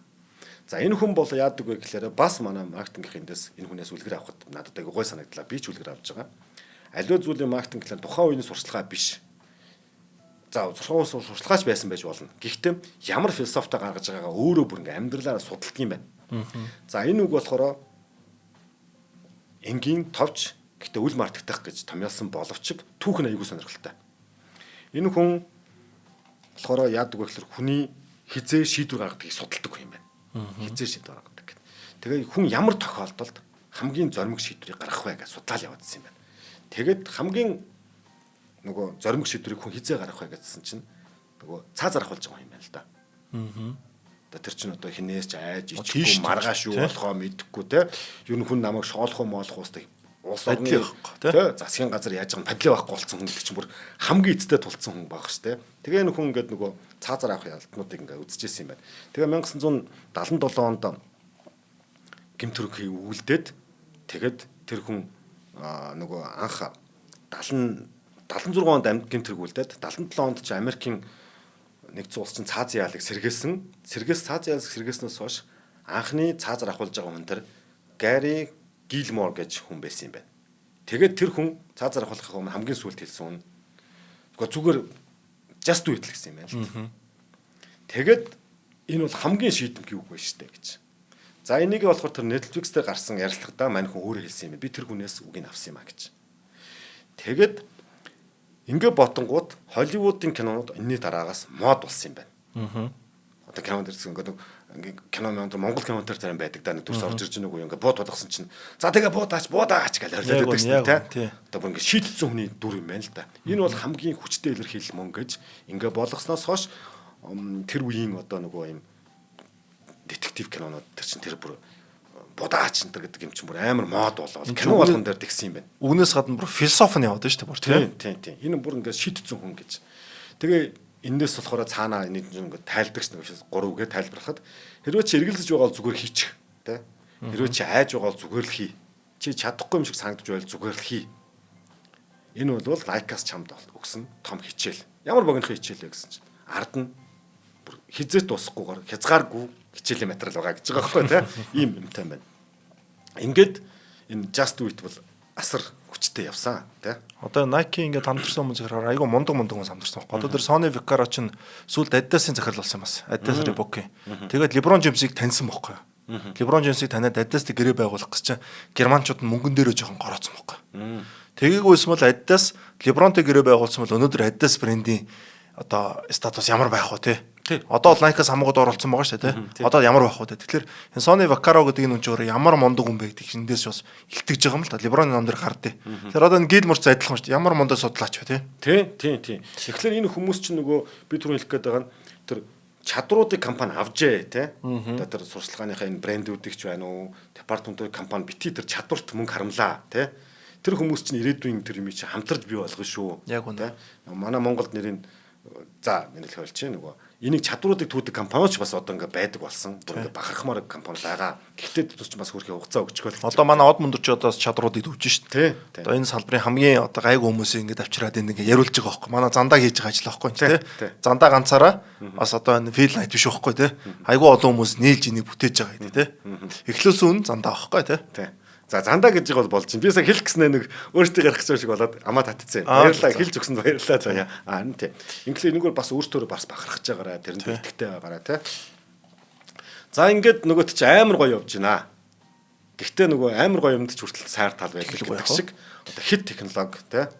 За энэ хүн бол яадаг вэ гэхээр бас манай маркетингийнхэн дэс энэ хүнээс үлгэр авахд надад айгүй гой санагдлаа. Би ч үлгэр авч байгаа. Аливаа зүйлийн маркетинг гэхээр тухайн үеийн сурчлагаа биш. За сурчлагаач байсан байж болно. Гэхдээ ямар философитой гаргаж байгаагаа өөрөө бүр ингээм амьдралаараа судалдаг юм байна. За энэ үг болохоор энгийн товч гэхдээ үл мартагдах гэж томьёолсон боловч түүх нь аягүй сонирхолтой. Энэ хүн болохоор яадаг вэ гэхээр хүний хизээ шийдвэр гаргадгийг судалдаг юм байна. Хизээ шийдвэр гаргадаг гэдэг. Тэгээ хүн ямар тохиолдолд хамгийн зоримог шийдвэрийг гаргах вэ гэж судлаад яваадсан юм байна. Тэгээд хамгийн нөгөө зоримог шийдвэрийг хүн хизээ гаргах вэ гэсэн чинь нөгөө цаа зарах болж байгаа юм байна л да. Тэр чинь одоо хинээс ч айж ичихгүй маргааш юу болохоо мэдэхгүй те. Юу н хүн намайг шоолох уу моолох уустай уус орны те засгийн газар яаж байгаа падлын байхгүй болсон хүн гэдэг чинь бүр хамгийн эцтэй тулцсан хүн баг ш те. Тэгээ энэ хүн ингээд нөгөө цаа зарах ялтнуудыг ингээд үзчихсэн юм байна. Тэгээ 1977 онд гэмтүрхий үүлдээд тэгээд тэр хүн нөгөө анх 76 онд гэмтэрэг үлдээд 77 онд ч Америкийн нэгдсэн улс чинь цаазын яалыг сэргээсэн. Цаазын яалыг сэргээснээс хойш анхны цаазар ахуулж байгаа хүн тэр Гарри Гилмор гэж хүн байсан юм байна. Тэгээд тэр хүн цаазар ахуулахын өмнө хамгийн сүүлд хэлсэн хүн зүгээр just do it гэсэн юм байна. Тэгээд энэ бол хамгийн шийдэмгий үг байна шүү дээ гэж. За энийг болохоор тэр Netflix дээр гарсан ярилцлагадаа мань хүн өөрөө хэлсэн юм. Би тэр хүнээс үгийг авсан юм а гэж. Тэгээд ингээ ботонгууд Холливуудын кинонууд энэний дараагаас мод болсон юм байна. Одоо кинонд ирсэн ингээ кино Монгол кинонд тэр байдаг да нэг төрс орж ирж байгаа ингээ бууд болгосон чинь за тэгээ буудаач гэж орилоод байдаг шин тий. Одоо бүр ингээ шийдсэн хүний дүр юм байна л да. Энэ бол хамгийн хүчтэй илэрхийлэл мөн гэж ингээ болгосноос хойш тэр үеийн одоо нөгөө юм детектив кинонууд тэр чинь тэр бүр будаач энэ гэдэг юм чинь бүр амар мод болоод кино болгон дээр тэгсэн юм байна. Үүнээс гадна бүр философи нь яваад шүү дээ бүр тийм. Энэ бүр ингээд шийдсэн хүн гэж. Тэгээ энэс болохоор цаанаа энийг ингээд тайлбарч нэг 3 үгээр тайлбарлахад хэрвээ чи эргэлзэж байгаа бол зүгээр хийчих тий. Хэрвээ чи айж байгаа бол зүгээр л хий. Чи чадахгүй юм шиг санагдаж байвал зүгээр л хий. Энэ бол Nike-аас чамд өгсөн том хичээл. Ямар богинохон хичээл вэ гэсэн чинь ард нь бүр хизээт дуусахгүйгээр хязгааргүй хичээлийн материал байгаа гэж байгаа байхгүй тий. Ийм юмтай байна. Ингээд энэ Just Do It бол асар хүчтэй явсан тий. Одоо Nike ингээд хамтарсан хүмүүс зэрэг айгүй мундаг хүмүүс хамтарсан байхгүй. Одоо тэр Sony Vaccaro ч сүүлд Adidas-ийн захирал болсон юм бас. Adidas Reebok-ийн. Тэгээд LeBron James-ийг таньсан байхгүй. LeBron James-ийг таниад Adidas-ийг гэрээ байгуулах гэж чинь германчууд мөнгөн дээрөө жоохон горооцсон байхгүй. Тэгээгүйсэн бол Adidas LeBron-тэй гэрээ байгуулсан бол өнөөдөр Adidas брендийн одоо статус ямар байх вэ тий. Одоо бол Nike-аас хамаагүй доорлцсон байгаа шүү дээ тий. Одоо ямар байх вэ? Тэгэхээр энэ Sony Vaccaro гэдэг энэ үнчөөр ямар мундаг хүн бэ гэдэг эндээс бас илтгэж байгаа юм л та. LeBron-ийн ном дээр гардыг. Тэгэхээр одоо энэ Gilmore адилхан шүү дээ. Ямар мундаг судлаач вэ тий. Тийм. Тэгэхээр энэ хүмүүс чинь нөгөө би түрүү хэлэх гээд байгаа нь тэр чадруудыг компани авжээ тий. Одоо тэр сурчлагынхаа энэ брэндүүдийг ч байна уу, департаментын компани бити тэр чадварт мөнгө харамлаа тий. Тэр хүмүүс чинь ирээдүйн тэр юм чи хамтарч бий болгоно шүү. Яг үнэ. Манай Монголд нэрийн за минийх хэлж чинь нөгөө энийг чадруудыг түүдэг компаниуч бас одоо ингээ байдаг болсон. Бүр ингээ бахархмаар компани байгаа. Гэхдээ тус ч бас хөрхий хугацаа өгчгөл. Одоо манай од мөндөр ч одоо чадруудыг төвж шүү дээ. Одоо энэ салбарын хамгийн одоо гайгүй хүмүүсийг ингээ авчираад ингээ яриулж байгаа байхгүй. Манай зандаа хийж байгаа ажил байхгүй тий. Зандаа ганцаараа бас одоо энэ фил найт биш байхгүй тий. Айгүй олон хүмүүс нийлж энийг бүтээж байгаа гэдэг тий. Эхлээс үн зандаа байхгүй тий. За зандаа гэж бол болж чинь. Би сая хэлэх гэснээр нэг өөртөө гарах гэж шиг болоод амаа татчихсан. Баярлалаа хэлж өгсөнд баярлалаа заяа. Энэ тий. Ингээл энэгээр бас өөртөө бас бахархаж байгаараа тэрэнд бэлтгэдэг байгаараа тий. За ингээд нөгөөт чи амар гоё явж байна. Гэхдээ нөгөө амар гоё юмд ч хүртэл сайр тал байдаг гэдэг шиг одоо хит технологи те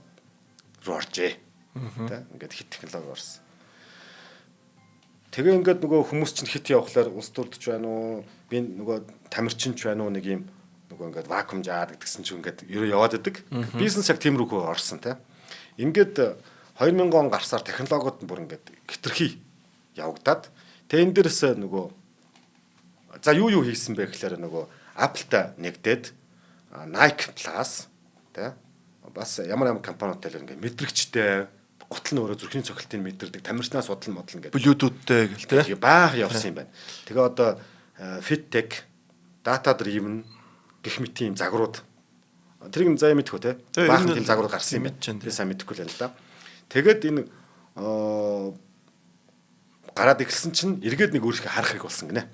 руу оржээ. Тэ ингээд хит технологи орсон. Тэгээ ингээд нөгөө хүмүүс чинь хит явахлаар улс төрдөж байна уу? Би нөгөө тамирчинч байна уу нэг юм нөгөө ингээд вакуум жаад гэдгсэн чинь ингээд ерөө яваад идэг. Бизнес яг тийм рүү орсон те. Ингээд 2000 он гарсаар технологиуд нь бүр ингээд хитрхи явагдаад тэгээ энэ дээрээс нөгөө за юу хийсэн бэ гэхээр нөгөө Apple-та нэгдээд Nike Plus тэ бас ямар компаниудтай л ингээд мэдрэгчтэй гутал нь өөрөө зүрхний цохилтыг мэдэрдэг тамирчнаас судал модал ингээд Bluetooth-тэй гэл тэ баах явсан юм байна. Тэгээ одоо FitTech, data driven гэх мэт юм загварууд тэрийг заяа мэдэх үү те баахан тийм загварууд гарсан юм байна. Би сайн мэдэхгүй л байна л да. Тэгээд энэ гараад эхэлсэн чинь эргээд нэг өөрийнхөө харах хэрэг болсон гинэ.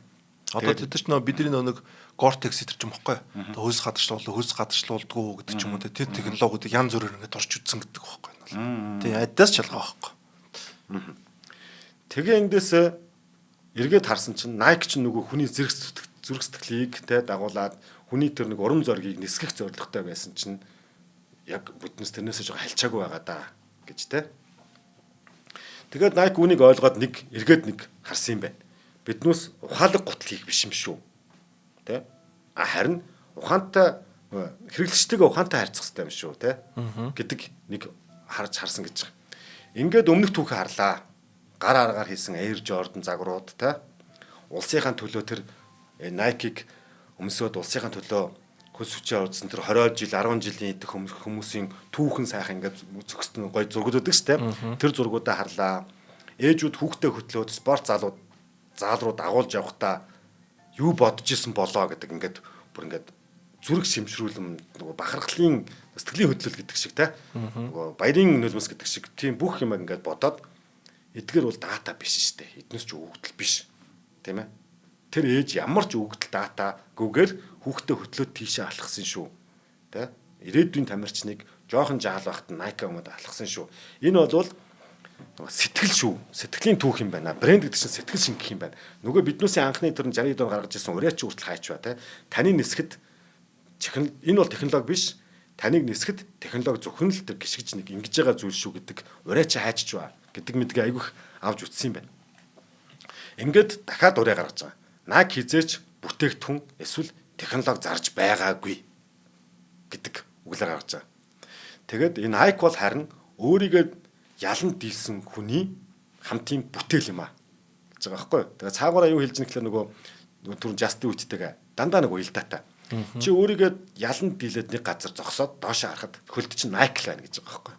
Одоо тэд ч нөө бидний нэг Gore-Tex идэрч юм баггүй. Одоо хөлс гадагшлуулдгүй гэдэг ч юм уу те тэр технологиудыг янз бүрээр ингээд орч үзсэн гэдэг баггүй. Тийм адаас шалгаа баггүй. Тэгээ эндээс эргээд харсан чинь Nike ч нөгөө хүний зэрэг сэтгэлийг те дагуулад хүний тэр нэг урам зоригийг нисгэх зорилготой байсан чинь яг бүтнэс тэрнээс жоо хальчаагүй байгаа да гэж те. Тэгээд Nike үнийг ойлгоод нэг эргээд нэг харсан юм байна. Биднээс ухаалаг гутал хийх биш юм шүү. Тэ? Харин ухаантай хэрэглэгчтэйгээ ухаантай харьцах хэрэгтэй юм шүү, тэ? Гэдэг нэг харсан гэж. Ингээд өмнөх түүхээ харлаа. Гар аргаар хийсэн Air Jordan загварууд, тэ? Улсынхаа төлөө тэр Nike-г өмсөд улсынхаа төлөө хөлс хүчээ орсон тэр 20 жил 10 жилийн идэх хүмүүсийн түүхэн сайхан ингээд зөкстөн гой зургууд өгдөг ш, тэ? Тэр зургуудаа харлаа. Ээжүүд хүүхдээ хөтлөөд спорт заал руу дагуулж явахдаа юу бодож исэн болоо гэдэг ингээд бүр ингээд зүрх шимшрүүлэм нөгөө бахархлын сэтгэлийн хөдлөл гэдэг шиг те нөгөө баярын нулимс гэдэг шиг тийм бүх юм ингээд бодоод эдгээр бол дата биш шүү дээ. Эднээс ч өгөгдөл биш. Тийм ээ. Тэр ээж ямар ч өгөгдөл дата гүгээр хүүхдээ хөтлөөд тийшээ алхсан шүү. Тэ? Ирээдүйн тамирчныг жоохон жаал байхад Nike өмөд алхсан шүү. Энэ бол сэтгэл шүү. Сэтгэлийн түүх юм байна. Брэнд гэдэг чинь сэтгэл шингэх юм байна. Нөгөө биднээсээ анхны төрн 60 дор гаргаж ирсэн урьаач хүртэл хайч ба те. Таны нисгэд энэ бол технологи биш. Таныг нисгэд технологи зөвхөн л тэр гიშгэж нэг ингэж байгаа зүйл шүү гэдэг урьаач хайчч ба гэдэг мэдгээ айгүйх авч үтсэн юм байна. Ингээд дахиад урьаа гаргаж байгаа. Nike хизээч бүтээгдэхүүн эсвэл технологи зарж байгаагүй гэдэг үгээр гаргаж байгаа. Тэгэд энэ Nike бол харин өөрийгөө ялан дийлсэн хүний хамтын бүтээл юм аа гэж байгаа байхгүй. Тэгээ цаагаараа юу хэлж байгаа гэхээр нөгөө түрүүн Justin Wheat-тэйгээ дандаа нэг уялдаатай. Чи өөрийгөө ялан дийлээд нэг газар зогсоод доошоо харахад хөлд чинь Nike л байна гэж байгаа байхгүй.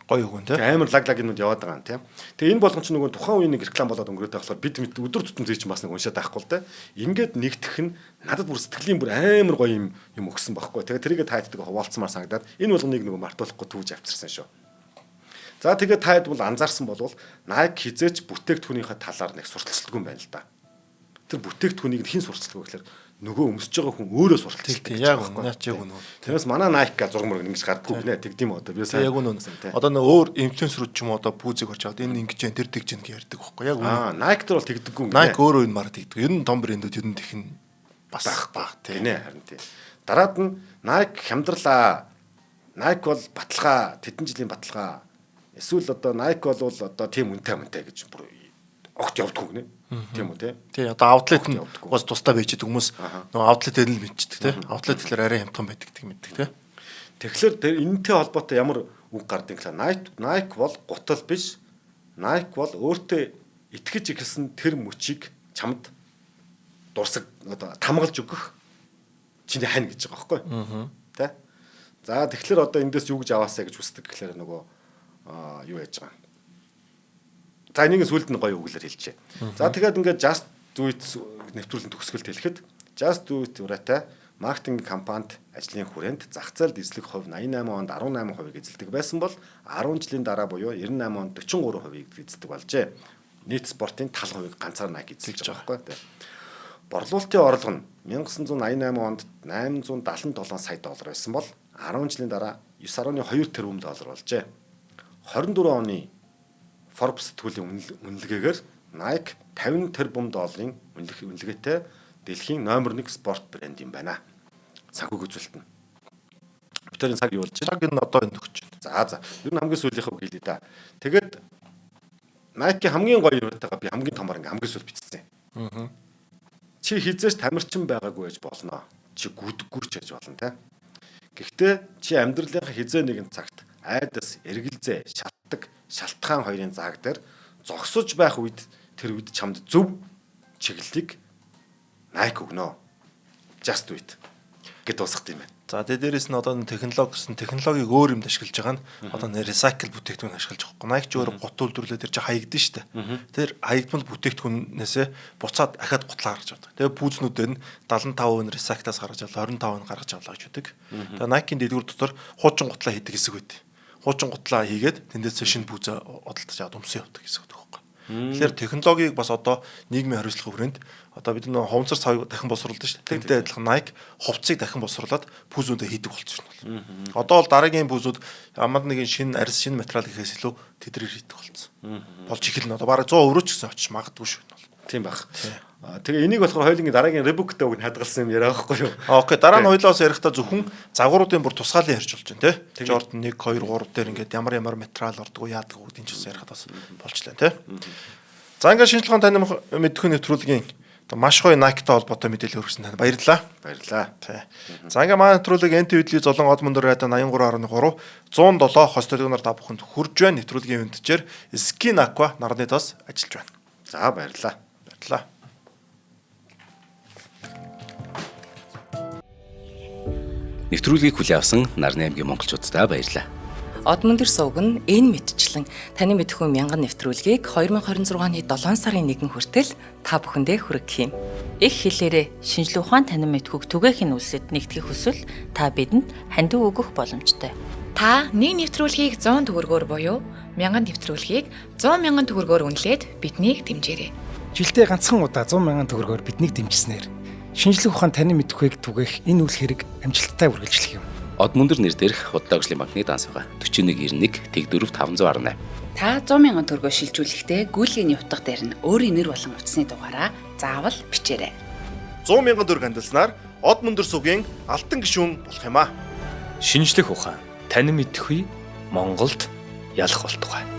Гоё хүн тийм. Амар лаг юмуд яваад байгаа юм тийм. Тэгээ энэ болгон чинь нөгөө тухайн үеийн нэг реклам болоод өнгөрөөд байхлаар бид өдөр тутам зээч бас нэг уншаад байхгүй л те. Ингээд нэгтгэх нь надад бүр сэтгэлийн бүр амар гоё юм өгсөн байхгүй. Тэгээ тэрийгэ тааддаг хуваалцмаар санагдаад энэ болгоныг нөгөө мартуулахгүй түүж авчирсан шүү. За тэгээд таад бол анзаарсан болвол Nike хизээч бүтээгдэхүүнийхээ талаар нэг сурталчилдаг юм байна л да. Тэр бүтээгдэхүүнийг хэн сурталчилдаг вэ гэхээр нөгөө өмсөж байгаа хүн өөрөө сурталчилдаг. Яг наач яг үнэ. Тэрнээс манай Nike га зураг мөрөг ингэж гардггүй гинэ тэгдэм одоо би сайн. Яг үнэ. Одоо нэг өөр инфлюенсерүүд ч юм уу одоо пүүзийг орж аваад энэ ингэж тэр тэгж гэнэ ярьдаг байхгүй яг үнэ. Nike дээр бол тэгдэггүй гинэ. Nike өөрөө энэ марк тэгдэг. Ер нь том брэндүүд ер нь тэх нь бас баг тийм ээ харин тийм. Дараад нь Nike хямдралаа. Nike бол баталгаа тэдэн жилийн баталгаа. Эсвэл одоо Nike бол одоо тийм үнэтэй гэж бүр огт явдаггүй гинэ. Тийм үү те. Тий одоо outlet нь бас тусдаа байж байгаа хүмүүс нөгөө outlet-ээр л мэдчихдэг те. Outlet гэхэлэр арай хямдхан байдаг гэдэг мэддэг те. Тэгэхээр тэр энэтэй холбоотой ямар үг гардыг гэхээр Nike бол гутал биш. Nike бол өөртөө итгэж эхэлсэн тэр мөчийг чамд дурсаг одоо тамгалж өгөх чиний хань гэж байгаа байхгүй. Тэ. За тэгэхээр одоо эндээс юу гэж аваасаа гэж хүсдэг гэхээр нөгөө юу яаж байгаа. За энийг сүлд нь гоё үгээр хэлчихэ. За тэгээд ингээд Just Do It нэвтрүүлэн төгсгөлд хэлэхэд Just Do It ураатай маркетинг компанид ажлын хүрээнд зах зээлд эзлэх хувь 88 онд 18% эзэлдэг байсан бол 10 жилийн дараа буюу 98 онд 43% эзэлдэг болжээ. Нийт спортын 70% ганцаар Nike эзэлж байгаа байхгүй. Борлуулалтын орлого нь 1988 онд 877 сая доллар байсан бол 10 жилийн дараа 9.2 тэрбум доллар болжээ. 24 оны Forbes сэтгүүлийн үнэлгээгээр Nike 50 тэрбум долларын үнэлгээтэй дэлхийн номер 1 спорт брэнд юм байна. санхүүг үзүүлтэн. Битэрийн цаг юу болж байна? Цаг энэ одоо энэ төгч байна. За. Ер нь хамгийн сүүлийнхөө хэлээ да. Тэгээд Nike хамгийн гоё юураатайгаа би хамгийн томор ингээ хамгийн сүүл бичсэн. Чи хизээш тамирчин байгаагүй байж болно. Чи гүдэггүй ч гэж болно те. Гэхдээ чи амьдралынхаа хизээ нэгэн цагт айдас, эргэлзээ, шалтгаан, шалтгаан хоёрын зааг дээр зогсож байх үед тэр үед чамд зөв чиглэлийг Nike өгнө. Just do it гэд дуусгах юм байна. За дээрээс нь одоо технологи гэсэн технологиг өөр юмд ашиглаж байгаа нь одоо recycle бүтээгдэхүүн ашиглаж байгаа. Nike ч өөр гут үйлдвэрлэлээр тэр чинь хаягдсан шүү дээ. Тэр хаягдмал бүтээгдэхүүнээсээ буцаад ахаад гутлаа гаргаж авдаг. Тэгээ пүүзнүүдээр нь 75% recycle-аас гаргаж авлаа, 25% гаргаж авлаа гэж үүдэг. Тэгээ Nike-ийн дэлгүүр дотор хуучин гутлаа хийдэг хэсэг байд. Хуучин гутлаа хийгээд тэндээс шинэ пүүзээ одолдож аваад өмсөө явдаг хэсэг байдаг байхгүй. Тэгэхээр технологиг бас одоо нийгмийн хариуцлагын хүрээнд одоо бид нөө ховцор цав дахин босруулдаг шүү дээ. Тэгтээ адилхан Nike хувцсыг дахин босруулад пүүзүүдэд хийдэг болчихсон байна. Одоо бол дараагийн пүүзүүд ямар нэгэн шинэ арьс, шинэ материал гэхээс илүү тэдрээр хийдэг болсон. Болж ихэлнэ одоо бараг 100 € ч гэсэн очиж магадгүй шүү. Тийм байх. Тэгээ энийг болохоор хоёулынгийн дараагийн Reebok-тэй үг хадгалсан юм яриа байхгүй юу? Окей, дараа нь хоёлоос ярихдаа зөвхөн загваруудын бүр тусгаалan ярьж болж байна те. Jordan 1 2 3 дээр ингээд ямар материал ордог уу яадаг уу гэдгийг ч яриад бас болчлаа те. За ингээд шинжлэх ухааны танин мэдхүйн нэвтрүүлгийн маш гоё Nike-тай холбоотой мэдээлэл өргөсөн тань баярлалаа. Баярлалаа. Тий. За ингээ манай нэвтрүүлэг NTV-ийн Золон Од Мөндөр радио 83.3 107 хос төлөвнөр та бүхэнд хүрж байна. Нэвтрүүлгийн үндчээр Skin Aqua нарны тос ажиллаж байна. За баярлалаа. Баярлалаа. Нэвтрүүлгийг хүлээн авсан Нарны аймгийн монголчуудтай баярлалаа. Од Мөндөр сувг нь энэ мэдчлэн таны мэдхүйн мянган нэвтрүүлгийг 2026 оны 7 сарын 1 хүртэл та бүхэндээ хүргэх юм. Их хэлээрээ шинжлэх ухаан танин мэдхүйг түгээхийн үлсэд нэгтгэх хүсвэл та бидэнд хандив өгөх боломжтой. Та нэг нэвтрүүлгийг 100 төгрөгөөр буюу 1000 нэвтрүүлгийг 100 мянган төгрөгөөр үнэлээд биднийг дэмжээрэй. Жилдээ ганцхан удаа 100 мянган төгрөгөөр биднийг дэмжснээр шинжлэх ухаан танин мэдхүйг түгээх энэ үйл хэрэг амжилттай үргэлжлэх юм. Од Мөндөр нэр дээрх Худалдаажлын банкны данс байгаа 4191 Тэг 4518. Та 100 мянган төгрөгөөр шилжүүлэхдээ гүйлгээний утга дээр нь өөрийн нэр болон утасны дугаараа заавал бичээрэй. 100 мянган төгрөг хандалснаар Од Мөндөр сувгийн алтан гишүүн болох юм а. Шинжлэх ухаан танин мэдхгүй Монголд ялах болтугай.